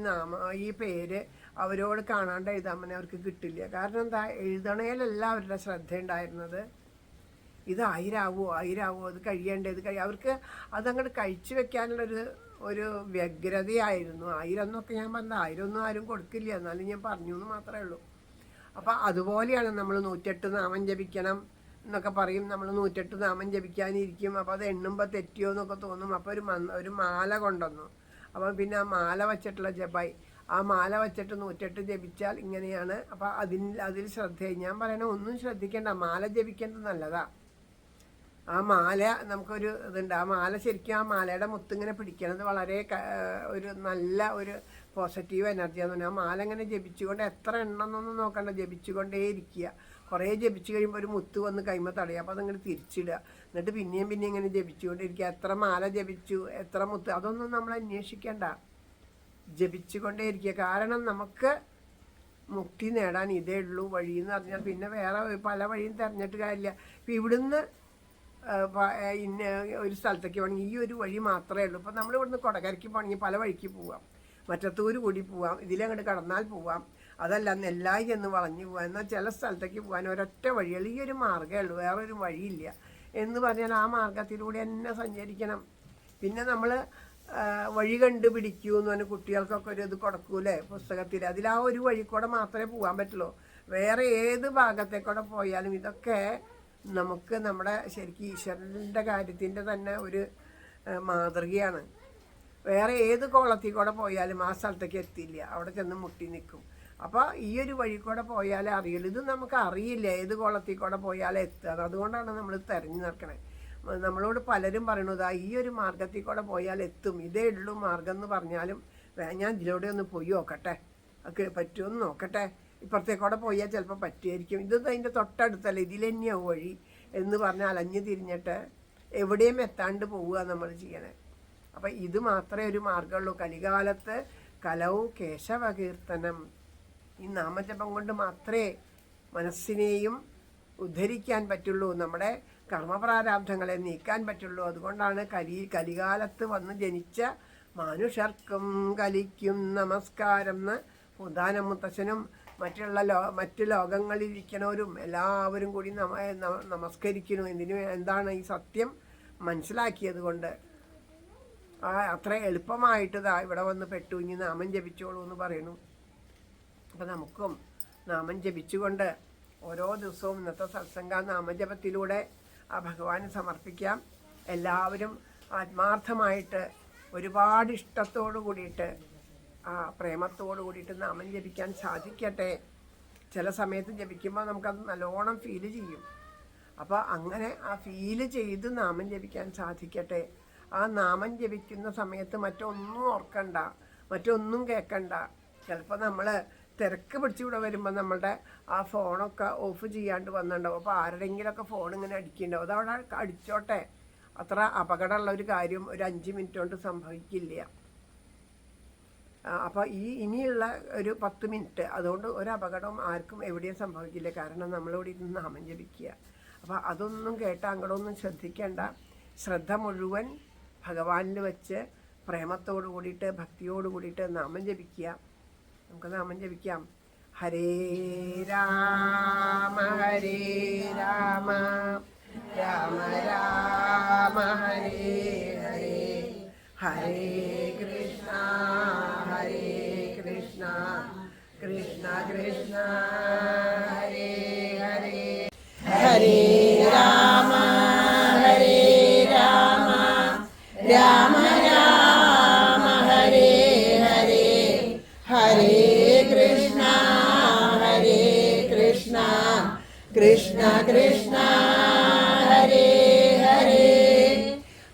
ഈ പേര് അവരോട് കാണാണ്ട് എഴുതാൻ പറഞ്ഞാൽ അവർക്ക് കിട്ടില്ല. കാരണം എന്താ, എഴുതണേലല്ല അവരുടെ ശ്രദ്ധ ഉണ്ടായിരുന്നത്. ഇത് 1000 ആവുമോ അത് കഴിയേണ്ടത് അവർക്ക് അതങ്ങോട്ട് കഴിച്ചു വെക്കാനുള്ളൊരു വ്യഗ്രതയായിരുന്നു. 1000 എന്നൊക്കെ ഞാൻ പറഞ്ഞത് 1000 ഒന്നും ആരും കൊടുക്കില്ല, എന്നാലും ഞാൻ പറഞ്ഞു എന്ന് മാത്രമേ ഉള്ളൂ. അപ്പം അതുപോലെയാണ് നമ്മൾ 108 നാമം ജപിക്കണം എന്നൊക്കെ പറയും. നമ്മൾ 108 നാമം ജപിക്കാനിരിക്കും. അപ്പോൾ അത് എണ്ണുമ്പോൾ തെറ്റിയോ എന്നൊക്കെ തോന്നും. അപ്പോൾ ഒരു മാല കൊണ്ടുവന്നു. അപ്പം പിന്നെ ആ മാല വച്ചിട്ടുള്ള ജപായി, ആ മാല വച്ചിട്ട് 108 ജപിച്ചാൽ ഇങ്ങനെയാണ്. അപ്പം അതിൽ ശ്രദ്ധയായി. ഞാൻ പറയണ ഒന്നും ശ്രദ്ധിക്കേണ്ട, മാല ജപിക്കേണ്ടത് നല്ലതാ. ആ മാല നമുക്കൊരു ഇതുണ്ട്. ആ മാല ശരിക്കും ആ മാലയുടെ മുത്തിങ്ങനെ പിടിക്കണത് വളരെ ഒരു നല്ല ഒരു പോസിറ്റീവ് എനർജിയാന്ന് പറഞ്ഞാൽ ആ മാല ഇങ്ങനെ ജപിച്ചുകൊണ്ട് എത്ര എണ്ണമെന്നൊന്നും നോക്കണ്ട, ജപിച്ചുകൊണ്ടേ ഇരിക്കുക. കുറേ ജപിച്ച് കഴിയുമ്പോൾ ഒരു മുത്ത് വന്ന് കൈമ തടയുക. അപ്പോൾ അതങ്ങനെ തിരിച്ചിടുക. എന്നിട്ട് പിന്നെയും ഇങ്ങനെ ജപിച്ചുകൊണ്ടിരിക്കുക. എത്ര മാല ജപിച്ചു, എത്ര മുത്ത്, അതൊന്നും നമ്മൾ അന്വേഷിക്കേണ്ട, ജപിച്ചുകൊണ്ടേ ഇരിക്കുക. കാരണം നമുക്ക് മുക്തി നേടാൻ ഇതേ ഉള്ളൂ വഴി എന്ന് പറഞ്ഞാൽ പിന്നെ വേറെ പല വഴിയും തിരഞ്ഞിട്ട് കാര്യമില്ല. ഇപ്പം ഇവിടുന്ന് ഒരു സ്ഥലത്തേക്ക് പോകണമെങ്കിൽ ഈ ഒരു വഴി മാത്രമേ ഉള്ളൂ. ഇപ്പം നമ്മൾ ഇവിടുന്ന് കൊടകരയ്ക്ക് പോകണമെങ്കിൽ പല വഴിക്ക് പോവാം, മറ്റത്തൂര് കൂടി പോവാം, ഇതിലങ്ങോട്ട് കടന്നാൽ പോവാം, അതല്ല നെല്ലായി ചെന്ന് വളഞ്ഞു പോവാം. എന്നാൽ ചില സ്ഥലത്തേക്ക് പോകാൻ ഒരൊറ്റ വഴിയുള്ളൂ, ഈ ഒരു മാർഗ്ഗമേ ഉള്ളൂ, വേറൊരു വഴിയില്ല എന്ന് പറഞ്ഞാൽ ആ മാർഗത്തിലൂടെ തന്നെ സഞ്ചരിക്കണം. പിന്നെ നമ്മൾ വഴി കണ്ടുപിടിക്കൂ എന്ന് പറഞ്ഞാൽ കുട്ടികൾക്കൊക്കെ ഒരു ഇത് കൊടുക്കൂലേ പുസ്തകത്തിൽ, അതിൽ ആ ഒരു വഴി കൂടെ മാത്രമേ പോകാൻ പറ്റുള്ളൂ. വേറെ ഏത് ഭാഗത്തേക്കൂടെ പോയാലും ഇതൊക്കെ നമുക്ക് നമ്മുടെ ശരിക്കും ഈശ്വരൻ്റെ കാര്യത്തിൻ്റെ തന്നെ ഒരു മാതൃകയാണ്. വേറെ ഏത് കോളത്തിൽ കൂടെ പോയാലും ആ സ്ഥലത്തേക്ക് എത്തില്ല, അവിടെ ചെന്ന് മുട്ടി നിൽക്കും. അപ്പോൾ ഈ ഒരു വഴി കൂടെ പോയാലേ അറിയുള്ളൂ. ഇത് നമുക്ക് അറിയില്ല ഏത് കോളത്തിൽ കൂടെ പോയാലേ എത്തുക. അതുകൊണ്ടാണ് നമ്മൾ തിരഞ്ഞു നടക്കണേ. നമ്മളോട് പലരും പറയണത് ഈ ഒരു മാർഗത്തിൽ കൂടെ പോയാൽ എത്തും, ഇതേ ഉള്ളൂ മാർഗം എന്ന് പറഞ്ഞാലും ഞാൻ ഇതിലൂടെ ഒന്ന് പോയി നോക്കട്ടെ, ഒക്കെ പറ്റുമെന്ന് നോക്കട്ടെ, ഇപ്പുറത്തേക്കൂടെ പോയാൽ ചിലപ്പോൾ പറ്റുമായിരിക്കും, ഇത് അതിൻ്റെ തൊട്ടടുത്തല്ല, ഇതിൽ തന്നെയാവും വഴി എന്ന് പറഞ്ഞാൽ അലഞ്ഞു തിരിഞ്ഞിട്ട് എവിടെയും എത്താണ്ട് പോവുക നമ്മൾ ചെയ്യണേ. അപ്പം ഇത് മാത്രമേ ഒരു മാർഗമുള്ളൂ. കലികാലത്ത് കലവും കേശവകീർത്തനം, ഈ നാമജപം കൊണ്ട് മാത്രമേ മനസ്സിനെയും ഉദ്ധരിക്കാൻ പറ്റുള്ളൂ, നമ്മുടെ കർമ്മപ്രാരാബ്ധങ്ങളെ നീക്കാൻ പറ്റുള്ളൂ. അതുകൊണ്ടാണ് കലികാലത്ത് വന്ന് ജനിച്ച മനുഷ്യർക്കും കലിക്കും നമസ്കാരം എന്ന് പൂന്താനം മുത്തശ്ശനും മറ്റു ലോകങ്ങളിലിരിക്കണവരും എല്ലാവരും കൂടി നമസ്കരിക്കുന്നു. എന്താണ് ഈ സത്യം മനസ്സിലാക്കിയത് കൊണ്ട്. അത്ര എളുപ്പമായിട്ട് ഇവിടെ വന്ന് പെട്ടു, ഇനി നാമം ജപിച്ചോളൂ എന്ന് പറയുന്നു. അപ്പം നമുക്കും നാമം ജപിച്ചുകൊണ്ട് ഓരോ ദിവസവും ഇന്നത്തെ സത്സംഗ നാമജപത്തിലൂടെ ആ ഭഗവാന് സമർപ്പിക്കാം. എല്ലാവരും ആത്മാർത്ഥമായിട്ട് ഒരുപാട് ഇഷ്ടത്തോടു കൂടിയിട്ട് ആ പ്രേമത്തോടു കൂടിയിട്ട് നാമം ജപിക്കാൻ സാധിക്കട്ടെ. ചില സമയത്ത് ജപിക്കുമ്പോൾ നമുക്കത് നല്ലോണം ഫീല് ചെയ്യും. അപ്പോൾ അങ്ങനെ ആ ഫീല് ചെയ്ത് നാമം ജപിക്കാൻ സാധിക്കട്ടെ. ആ നാമം ജപിക്കുന്ന സമയത്ത് മറ്റൊന്നും ഓർക്കണ്ട, മറ്റൊന്നും കേൾക്കണ്ട. ചിലപ്പോൾ നമ്മൾ തിരക്ക് പിടിച്ചിവിടെ വരുമ്പോൾ നമ്മളുടെ ആ ഫോണൊക്കെ ഓഫ് ചെയ്യാണ്ട് വന്നിട്ടുണ്ടാവും. അപ്പോൾ ആരുടെയെങ്കിലുമൊക്കെ ഫോൺ ഇങ്ങനെ അടിക്കുന്നുണ്ടാവും. അതവിടെ അടിച്ചോട്ടെ, അത്ര അപകടമുള്ള ഒരു കാര്യം ഒരു 5 മിനിറ്റ് കൊണ്ട് സംഭവിക്കില്ല. അപ്പോൾ ഇനിയുള്ള ഒരു 10 മിനിറ്റ് അതുകൊണ്ട് ഒരു അപകടവും ആർക്കും എവിടെയും സംഭവിക്കില്ല. കാരണം നമ്മളിവിടെ ഇരുന്ന് നാമം ജപിക്കുക. അപ്പോൾ അതൊന്നും കേട്ട് അങ്ങോട്ടൊന്നും ശ്രദ്ധിക്കേണ്ട. ശ്രദ്ധ മുഴുവൻ ഭഗവാനിൽ വെച്ച് പ്രേമത്തോടു കൂടിയിട്ട് ഭക്തിയോട് കൂടിയിട്ട് നാമം ജപിക്കുക. നമുക്ക് നാമം ജപിക്കാം. ഹരേ രാമ ഹരേ രാമ രാമ രാമ ഹരേ ഹരേ ഹരേ കൃഷ്ണ കൃഷ്ണ കൃഷ്ണ ഹരേ ഹരേ ഹരേ രാമ ഹരേ രാമ कृष्ण हरे हरे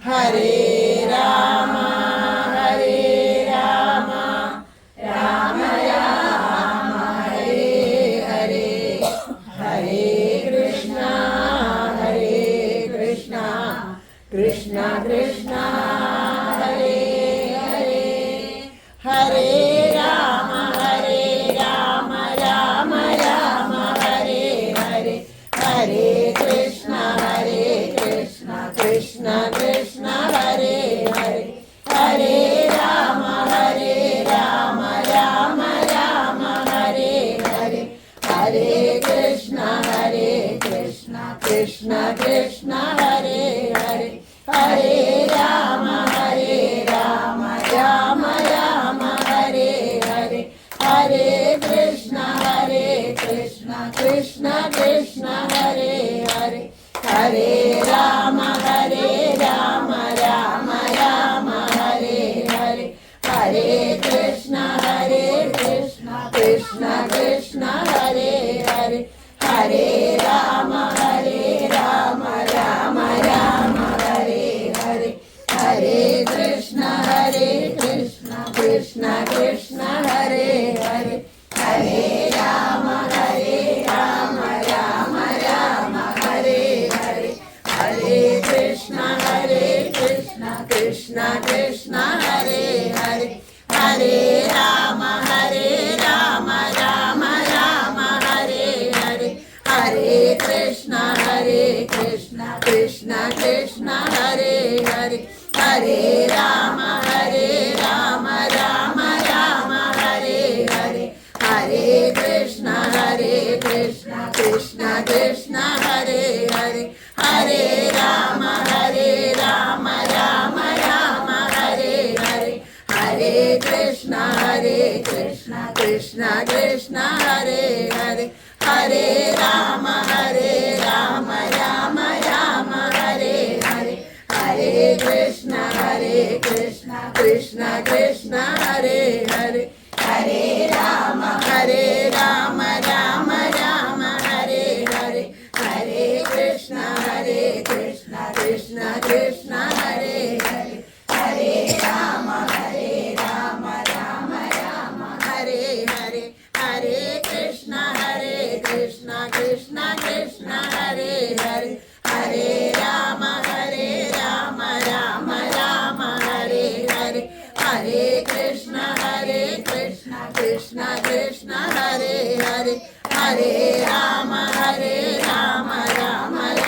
हरे राम राम राम हरे हरे हरे कृष्ण कृष्ण कृष्ण हरे हरे हरे राम राम राम हरे हरे हरे कृष्ण कृष्ण कृष्ण हरे हरे हरे राम राम राम हरे हरे हरे कृष्ण कृष्ण कृष्ण हरे हरे हरे राम राम राम हरे हरे हरे कृष्ण कृष्ण कृष्ण हरे हरे हरे राम राम राम हरे हरे हरे कृष्ण कृष्ण कृष्ण हरे हरे हरे राम राम राम हरे हरे हरे कृष्ण कृष्ण कृष्ण हरे हरे हरे राम राम राम हरे हरे हरे कृष्ण कृष्ण कृष्ण हरे हरे हरे राम राम राम हरे हरे हरे कृष्ण कृष्ण कृष्ण हरे हरे हरे राम राम राम हरे हरे हरे कृष्ण कृष्ण कृष्ण हरे हरे हरे राम राम राम हरे हरे हरे कृष्ण कृष्ण कृष्ण हरे हरे हरे राम राम राम हरे हरे हरे कृष्ण कृष्ण कृष्ण हरे हरे हरे राम राम राम हरे हरे हरे कृष्ण कृष्ण कृष्ण हरे हरे हरे राम राम राम हरे हरे हरे कृष्ण कृष्ण कृष्ण हरे हरे हरे राम राम राम हरे हरे हरे कृष्ण कृष्ण कृष्ण हरे हरे हरे राम राम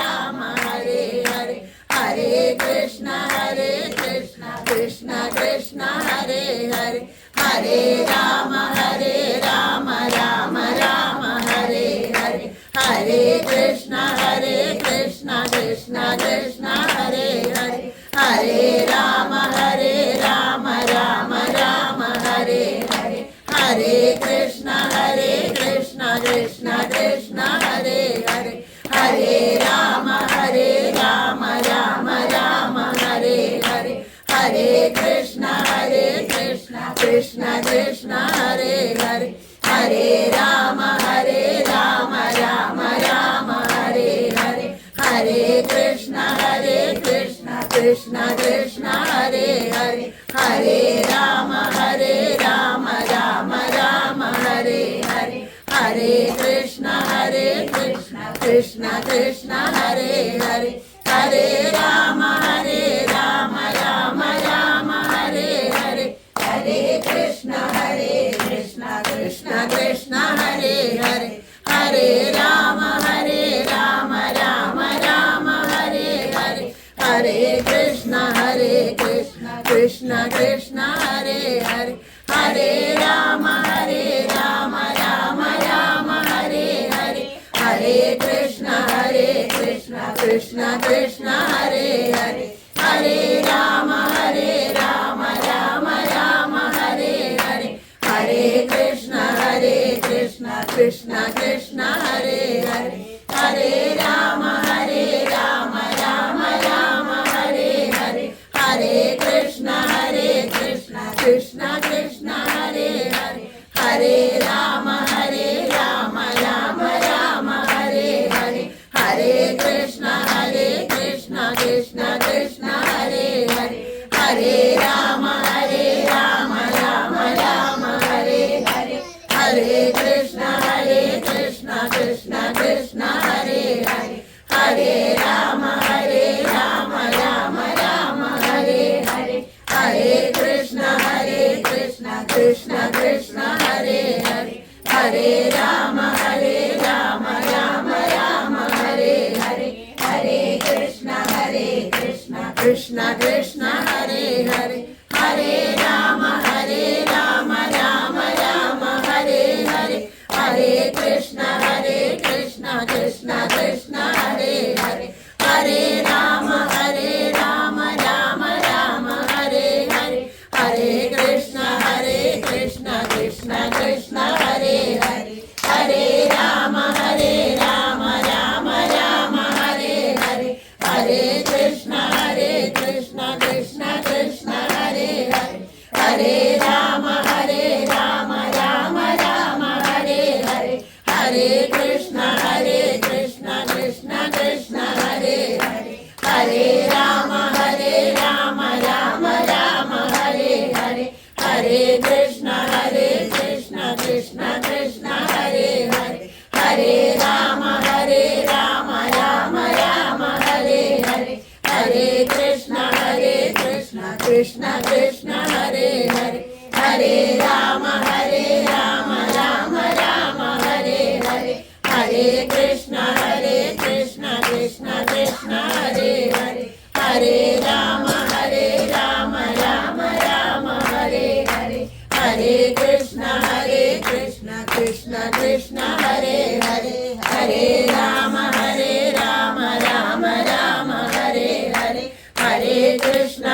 राम हरे हरे हरे कृष्ण कृष्ण कृष्ण हरे हरे हरे राम राम राम हरे हरे हरे कृष्ण कृष्ण कृष्ण हरे हरे हरे राम राम राम हरे हरे हरे कृष्ण कृष्ण कृष्ण हरे हरे हरे राम राम राम हरे हरे हरे कृष्ण कृष्ण कृष्ण हरे हरे हरे राम राम राम हरे हरे हरे कृष्ण कृष्ण कृष्ण हरे हरे हरे राम राम राम हरे हरे हरे कृष्ण कृष्ण कृष्ण हरे हरे हरे राम राम राम हरे हरे हरे कृष्ण कृष्ण कृष्ण हरे हरे हरे राम राम राम हरे हरे हरे कृष्ण कृष्ण कृष्ण हरे हरे हरे राम राम राम हरे हरे हरे कृष्ण कृष्ण कृष्ण हरे हरे हरे राम राम राम हरे हरे हरे कृष्ण कृष्ण कृष्ण हरे हरे हरे राम राम राम हरे हरे हरे कृष्ण कृष्ण कृष्ण हरे हरे हरे राम राम राम हरे हरे हरे हरे कृष्ण कृष्ण कृष्ण हरे हरे हरे राम राम राम हरे हरे हरे कृष्ण कृष्ण कृष्ण हरे हरे हरे राम राम राम हरे हरे हरे कृष्ण कृष्ण कृष्ण हरे हरे हरे राम राम राम हरे हरे हरे कृष्ण कृष्ण कृष्ण हरे हरे हरे राम राम राम हरे हरे हरे कृष्ण कृष्ण कृष्ण हरे हरे हरे राम राम राम हरे हरे हरे कृष्ण कृष्ण कृष्ण हरे हरे हरे राम राम राम हरे हरे हरे कृष्ण कृष्ण कृष्ण हरे हरे हरे राम राम राम हरे हरे हरे कृष्ण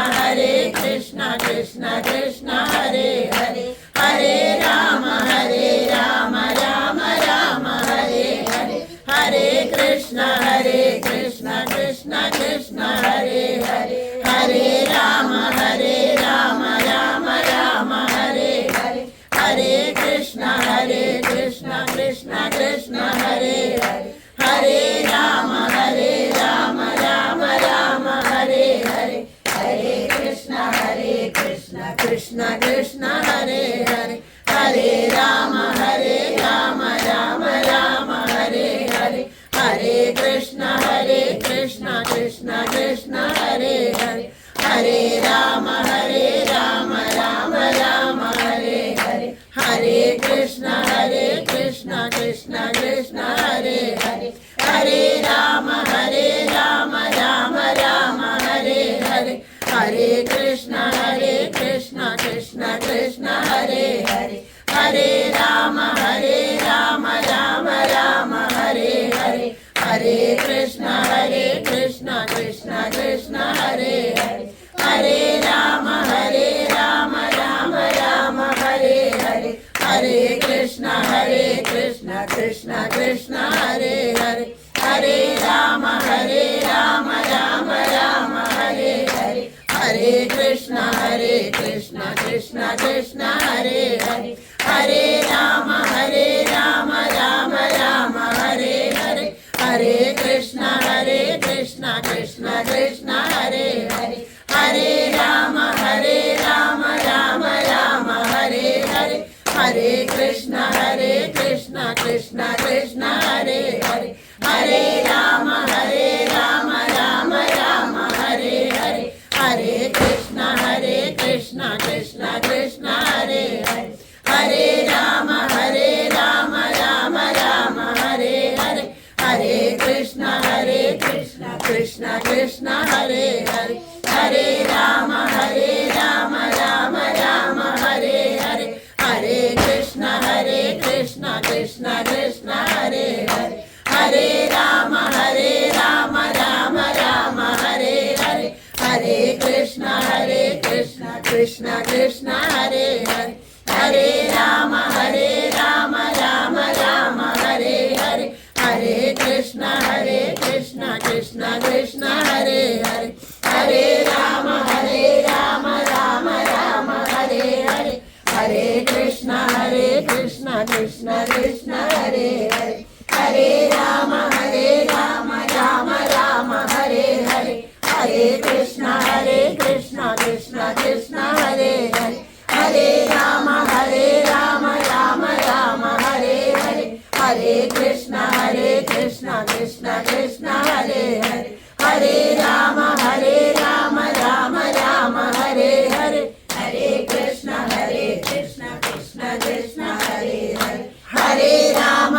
कृष्ण कृष्ण हरे हरे हरे राम राम राम हरे हरे हरे कृष्ण कृष्ण कृष्ण हरे हरे हरे राम राम राम हरे हरे हरे कृष्ण कृष्ण कृष्ण हरे हरे हरे राम राम राम हरे हरे हरे कृष्ण कृष्ण कृष्ण हरे हरे हरे राम राम राम हरे हरे हरे कृष्ण कृष्ण कृष्ण हरे हरे हरे राम राम राम हरे हरे हरे कृष्ण कृष्ण कृष्ण हरे हरे हरे राम राम राम हरे हरे हरे कृष्ण कृष्ण कृष्ण हरे हरे हरे राम राम राम हरे हरे हरे कृष्ण कृष्ण कृष्ण हरे हरे हरे राम राम राम हरे हरे हरे कृष्ण कृष्ण कृष्ण हरे हरे हरे राम राम राम हरे हरे हरे कृष्ण कृष्ण कृष्ण हरे हरे हरे राम राम राम हरे हरे हरे कृष्ण कृष्ण कृष्ण हरे हरे हरे राम राम राम हरे हरे हरे कृष्ण कृष्ण कृष्ण हरे हरे हरे राम राम राम हरे हरे हरे कृष्ण कृष्ण कृष्ण हरे हरे हरे राम राम राम हरे हरे हरे कृष्ण कृष्ण कृष्ण हरे हरे हरे राम राम राम हरे हरे हरे कृष्ण कृष्ण कृष्ण हरे हरे हरे राम राम राम हरे हरे हरे कृष्ण कृष्ण कृष्ण हरे हरे हरे राम राम राम हरे हरे हरे कृष्ण कृष्ण कृष्ण हरे हरे हरे राम राम राम हरे हरे हरे कृष्ण कृष्ण कृष्ण हरे हरे हरे राम राम राम हरे हरे हरे कृष्ण कृष्ण कृष्ण हरे हरे हरे राम राम राम हरे हरे हरे कृष्ण कृष्ण कृष्ण हरे हरे हरे राम राम राम हरे हरे हरे कृष्ण कृष्ण कृष्ण हरे हरे हरे राम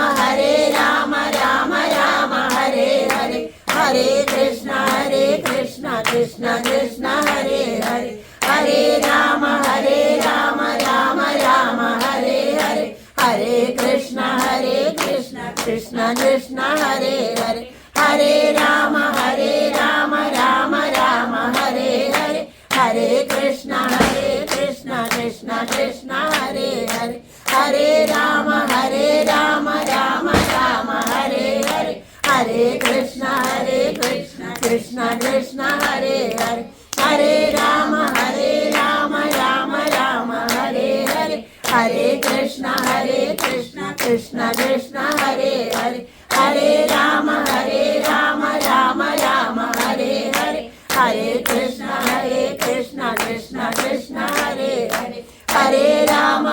राम राम हरे हरे हरे कृष्ण कृष्ण कृष्ण हरे हरे हरे राम राम राम हरे हरे हरे कृष्ण कृष्ण कृष्ण हरे हरे हरे राम राम राम हरे हरे हरे कृष्ण कृष्ण हरे हरे हरे राम राम राम हरे हरे हरे कृष्ण कृष्ण कृष्ण हरे हरे हरे राम राम राम हरे हरे हरे कृष्ण कृष्ण कृष्ण हरे हरे हरे राम राम राम हरे हरे हरे कृष्ण कृष्ण कृष्ण हरे हरे हरे राम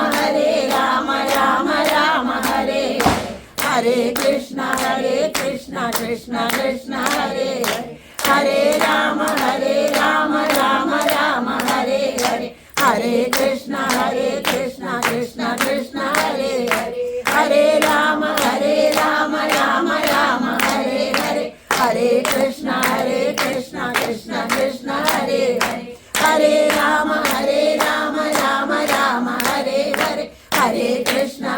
राम राम हरे हरे कृष्ण कृष्ण कृष्ण हरे हरे हरे राम राम राम हरे हरे हरे कृष्ण कृष्ण कृष्ण हरे हरे हरे राम राम राम हरे हरे हरे कृष्ण कृष्ण कृष्ण हरे हरे हरे राम राम राम हरे हरे हरे कृष्ण कृष्ण कृष्ण हरे हरे हरे राम राम राम हरे हरे हरे कृष्ण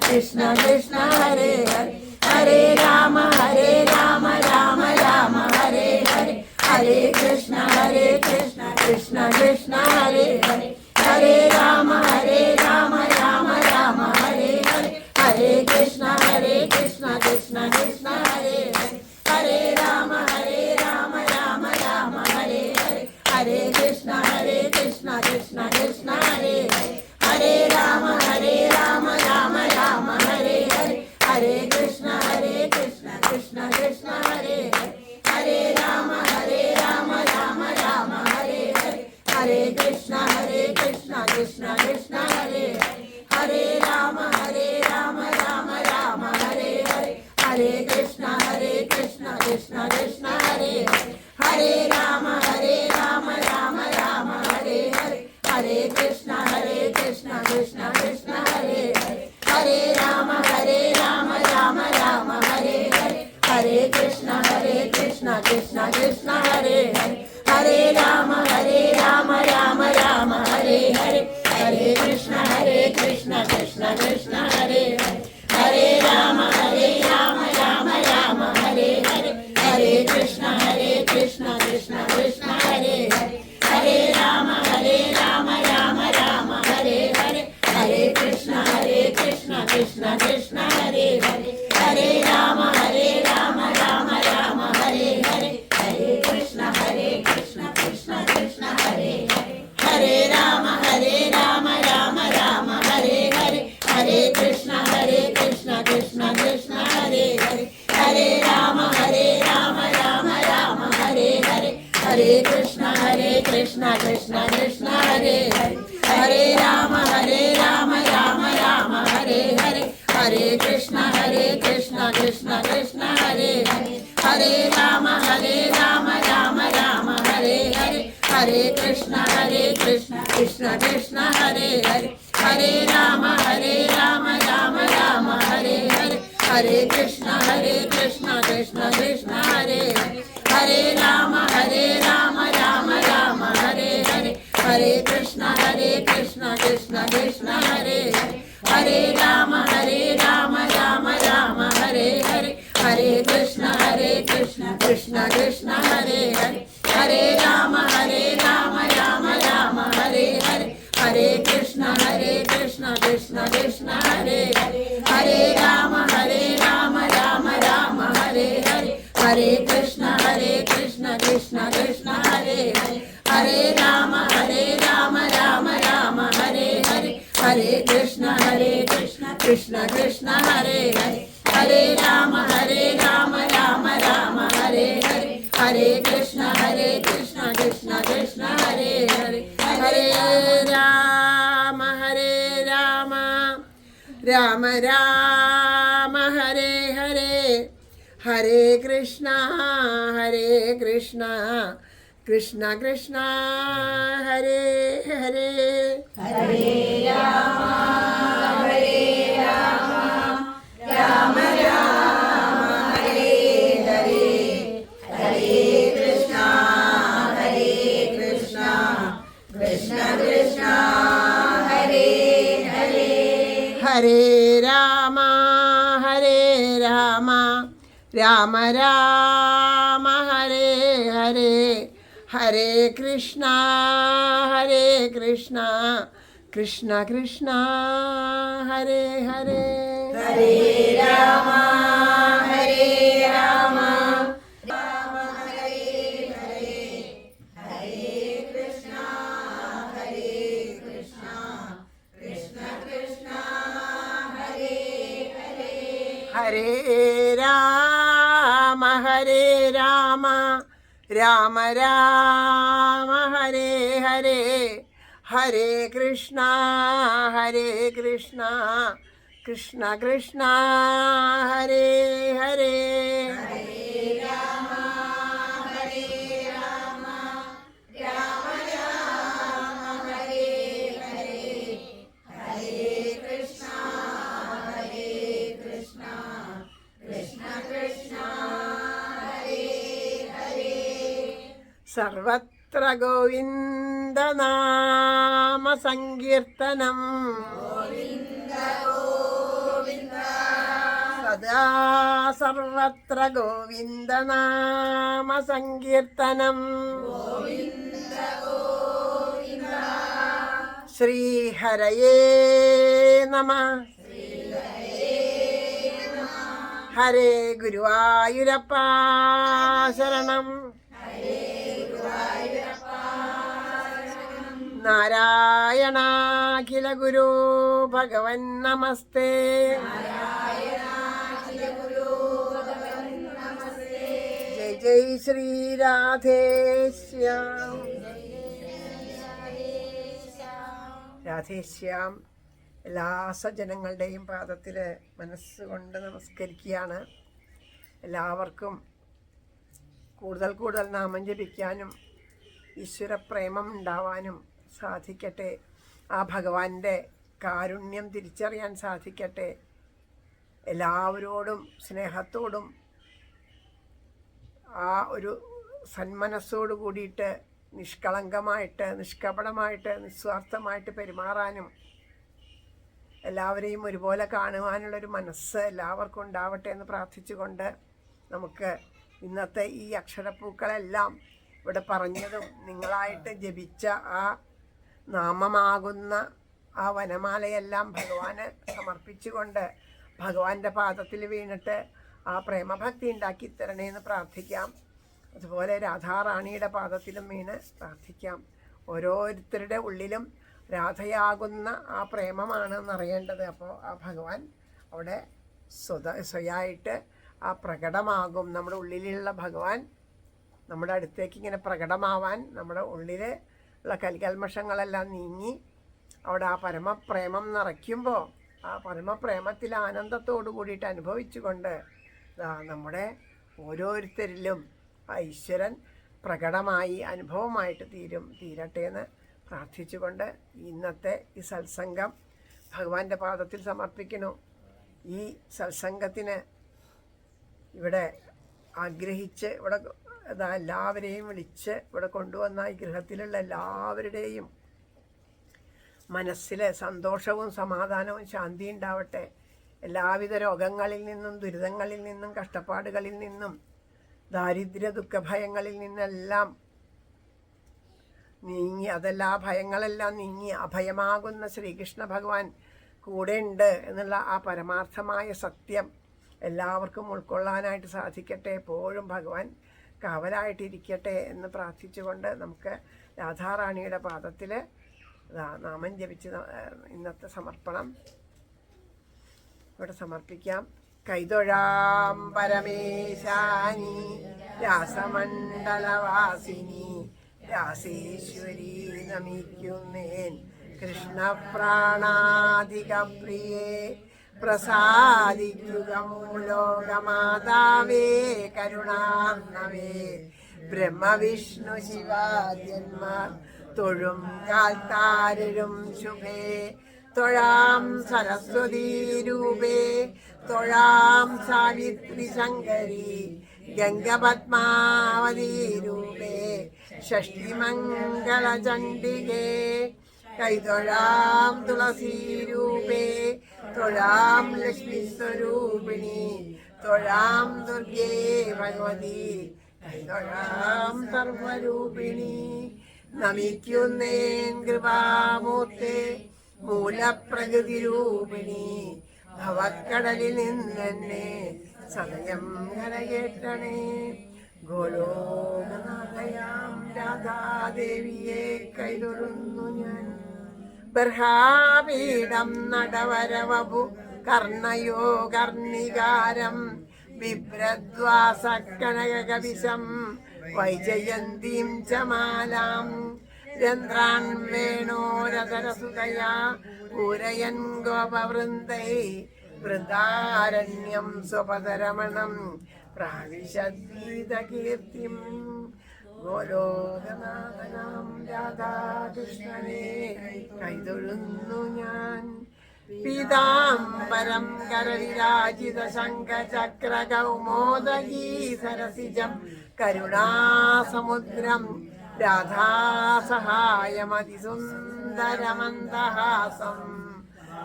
कृष्ण कृष्ण हरे हरे हरे राम राम राम हरे हरे हरे कृष्ण कृष्ण कृष्ण हरे हरे हरे राम राम राम हरे हरे हरे कृष्ण कृष्ण कृष्ण हरे हरे हरे राम राम राम हरे हरे हरे कृष्ण कृष्ण कृष्ण हरे हरे हरे राम राम राम हरे हरे हरे कृष्ण कृष्ण कृष्ण हरे हरे हरे राम राम राम हरे हरे हरे कृष्ण कृष्ण कृष्ण हरे हरे हरे राम राम राम हरे हरे हरे कृष्ण कृष्ण कृष्ण हरे हरे हरे राम राम राम हरे हरे हरे कृष्ण कृष्ण कृष्ण हरे हरे हरे राम राम राम हरे हरे हरे कृष्ण कृष्ण कृष्ण हरे हरे हरे राम राम राम हरे हरे हरे कृष्ण कृष्ण कृष्ण हरे हरे हरे राम राम राम हरे हरे हरे कृष्ण कृष्ण कृष्ण हरे हरे हरे राम राम राम हरे हरे हरे कृष्ण कृष्ण कृष्ण हरे हरे हरे राम राम राम हरे हरे हरे कृष्ण कृष्ण कृष्ण हरे हरे हरे राम राम राम हरे हरे हरे कृष्ण कृष्ण कृष्ण हरे हरे हरे राम राम राम हरे हरे हरे कृष्ण कृष्ण कृष्ण हरे हरे हरे राम राम राम हरे हरे हरे कृष्ण कृष्ण कृष्ण हरे हरे हरे राम राम राम हरे हरे हरे कृष्ण कृष्ण कृष्ण हरे हरे हरे राम राम राम हरे हरे हरे कृष्ण कृष्ण कृष्ण हरे हरे हरे राम राम राम हरे हरे हरे कृष्ण कृष्ण कृष्ण हरे हरे हरे राम राम राम हरे हरे हरे कृष्ण कृष्ण कृष्ण हरे हरे हरे राम राम राम हरे हरे हरे कृष्ण कृष्ण कृष्ण हरे हरे हरे राम राम राम हरे हरे हरे कृष्ण कृष्ण कृष्ण हरे हरे हरे राम राम राम हरे हरे हरे कृष्ण कृष्ण कृष्ण हरे हरे हरे राम राम राम हरे हरे हरे कृष्ण कृष्ण कृष्ण हरे हरे हरे राम राम राम हरे हरे हरे कृष्ण कृष्ण कृष्ण हरे हरे हरे राम राम राम हरे हरे हरे कृष्ण കൃഷ്ണ കൃഷ്ണ ഹരേ ഹരേ ഹരേ രാമ ഹരേ രാമ ഹരേ രാമ ഹരേ രാമ രാമ രാമ ഹരേ ഹരേ ഹരേ കൃഷ്ണ കൃഷ്ണ കൃഷ്ണ ഹരേ ഹരേ സർവത്ര ഗോവിന്ദനാമ സങ്കീർത്തനം സദാ സർവത്ര ഗോവിന്ദനാമ സങ്കീർത്തനം ശ്രീഹരയേ നമഃ ഹരേ ഗുരുവായൂരപ്പ ശരണം നാരായണാഖില ഗുരു ഭഗവൻ നമസ്തേ ജയ് ജയ് ശ്രീ രാധേശ്യാം രാധേശ്യാം. എല്ലാ സജ്ജനങ്ങളുടെയും പാദത്തിൽ മനസ്സുകൊണ്ട് നമസ്കരിക്കുകയാണ്. എല്ലാവർക്കും കൂടുതൽ കൂടുതൽ നാമം ജപിക്കാനും ഈശ്വരപ്രേമം ഉണ്ടാവാനും സാധിക്കട്ടെ. ആ ഭഗവാന്റെ കാരുണ്യം തിരിച്ചറിയാൻ സാധിക്കട്ടെ. എല്ലാവരോടും സ്നേഹത്തോടും ആ ഒരു സന്മനസ്സോടു കൂടിയിട്ട് നിഷ്കളങ്കമായിട്ട് നിഷ്കപടമായിട്ട് നിസ്വാർത്ഥമായിട്ട് പെരുമാറാനും എല്ലാവരെയും ഒരുപോലെ കാണുവാനുള്ളൊരു മനസ്സ് എല്ലാവർക്കും ഉണ്ടാവട്ടെ എന്ന് പ്രാർത്ഥിച്ചുകൊണ്ട് നമുക്ക് ഇന്നത്തെ ഈ അക്ഷരപ്പൂക്കളെല്ലാം ഇവിടെ പറഞ്ഞതും നിങ്ങളായിട്ട് ജപിച്ച ആ നാമമാകുന്ന ആ വനമാലയെല്ലാം ഭഗവാന് സമർപ്പിച്ചുകൊണ്ട് ഭഗവാന്റെ പാദത്തിൽ വീണിട്ട് ആ പ്രേമഭക്തി ഉണ്ടാക്കി തരണേന്ന് പ്രാർത്ഥിക്കാം. അതുപോലെ രാധാറാണിയുടെ പാദത്തിലും വീണ് പ്രാർത്ഥിക്കാം. ഓരോരുത്തരുടെ ഉള്ളിലും രാധയാകുന്ന ആ പ്രേമമാണ് അറിയേണ്ടത്. അപ്പോൾ ആ ഭഗവാൻ അവിടെ സ്വയമായിട്ട് ആ പ്രകടമാകും. നമ്മുടെ ഉള്ളിലുള്ള ഭഗവാൻ നമ്മുടെ അടുത്തേക്ക് ഇങ്ങനെ പ്രകടമാവാൻ നമ്മുടെ ഉള്ളിൽ ഉള്ള കൽക്കൽമഷങ്ങളെല്ലാം നീങ്ങി അവിടെ ആ പരമപ്രേമം നിറയ്ക്കുമ്പോൾ ആ പരമപ്രേമത്തിൽ ആനന്ദത്തോടു കൂടിയിട്ട് അനുഭവിച്ചുകൊണ്ട് നമ്മുടെ ഓരോരുത്തരിലും ആ ഈശ്വരൻ പ്രകടമായി അനുഭവമായിട്ട് തീരട്ടെ എന്ന് പ്രാർത്ഥിച്ചുകൊണ്ട് ഇന്നത്തെ ഈ സത്സംഗം ഭഗവാന്റെ പാദത്തിൽ സമർപ്പിക്കുന്നു. ഈ സത്സംഗത്തിന് ഇവിടെ ആഗ്രഹിച്ച് ഇവിടെ എല്ലാവരെയും വിളിച്ച് ഇവിടെ കൊണ്ടുവന്ന ഈ ഗൃഹത്തിലുള്ള എല്ലാവരുടെയും മനസ്സിൽ സന്തോഷവും സമാധാനവും ശാന്തി ഉണ്ടാവട്ടെ. എല്ലാവിധ രോഗങ്ങളിൽ നിന്നും ദുരിതങ്ങളിൽ നിന്നും കഷ്ടപ്പാടുകളിൽ നിന്നും ദാരിദ്ര്യ ദുഃഖഭയങ്ങളിൽ നിന്നെല്ലാം നീങ്ങി അതെല്ലാ ഭയങ്ങളെല്ലാം നീങ്ങി അഭയമാകുന്ന ശ്രീകൃഷ്ണ ഭഗവാൻ കൂടെ ഉണ്ട് എന്നുള്ള ആ പരമാർത്ഥമായ സത്യം എല്ലാവർക്കും ഉൾക്കൊള്ളാനായിട്ട് സാധിക്കട്ടെ. എപ്പോഴും ഭഗവാൻ കാവലായിട്ടിരിക്കട്ടെ എന്ന് പ്രാർത്ഥിച്ചുകൊണ്ട് നമുക്ക് രാധാറാണിയുടെ പാദത്തിൽ നാമം ജപിച്ച് ഇന്നത്തെ സമർപ്പണം ഇവിടെ സമർപ്പിക്കാം. കൈതൊഴാം പരമേശാനി രാസമണ്ഡലവാസിനി രാസേശ്വരി നമിക്കുന്നേൻ കൃഷ്ണപ്രാണാധിക പ്രിയേ പ്രസാദിക്കുക ലോകമാതാവേ കരുണാർണവേ ബ്രഹ്മവിഷ്ണു ശിവാദ്യന്മാർ തൊഴും കാൽത്താരരും ശുഭേ തൊഴാം സരസ്വതീ രൂപേ തൊഴാം സാവിത്രി ശങ്കരി ഗംഗപത്മാവതീ രൂപേ ഷഷ്ടിമംഗളചണ്ഡികേ കൈതൊഴാം തുളസീരൂപേ തൊഴാം ലക്ഷ്മി സ്വരൂപിണി തൊഴാം ദുർഗേ ഭഗവതി കൈതൊഴാം സർവരൂപിണി നമിക്കുന്നേൻ കൃപാമൂർത്തേ മൂലപ്രകൃതി രൂപിണി ഭവക്കടലിൽ നിന്നെന്നെ സമയം കരകേറ്റണേ. ഗോലോകനാഥയാം രാധാദേവിയെ കൈതൊഴുന്നു ഞാൻ. ബർഹാപീഠം നടവരവപു കർണയോ കർണികാരം ബിഭ്രദ്വാസക്കനകവിശം വൈജയന്തീം ച മാലാം രന്ധ്രാൻ വേണോരതരസുതയാ പൂരയൻ ഗോപവൃന്ദൈ വൃന്ദാരണ്യം സ്വപദരമണം പ്രാവിശദ്ഗീതകീർത്തിം. ഗോലോകനാഥനാം രാധാകൃഷ്ണനെ കൈതൊഴുന്നു ഞാൻ. പീതാംബരം കരവിരാജിത ശംഖചക്ര കൗമോദഗീ സരസിജം കരുണാസമുദ്രം രാധാസഹായമതിസുന്ദരമന്ദഹാസം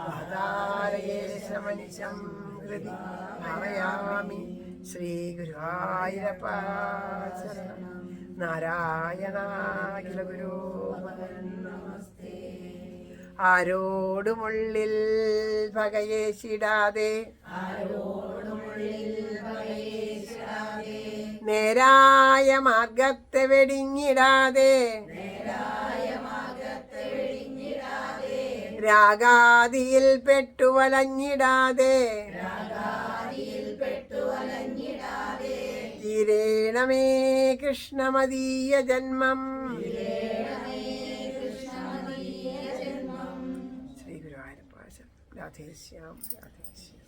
വാതാരയേശമനിശം ഹൃദി ഭാവയാമി. ശ്രീ ഗുരുവായൂരപ്പ ശരണം. നാരായണാഖില ഗുരു നമസ്തേ. ആരോടുമുള്ളിൽ ഭഗയേശിടാതെ നേരായ മാർഗത്തെ വെടിഞ്ഞിടാതെ രാഗാദിയിൽ പെട്ടുവലഞ്ഞിടാതെ തീരേണമേ കൃഷ്ണമദീയ ജന്മം. ശ്രീ ഗുരുവായൂരപ്പ രാധേശ്യാം രാധേശ്യാം.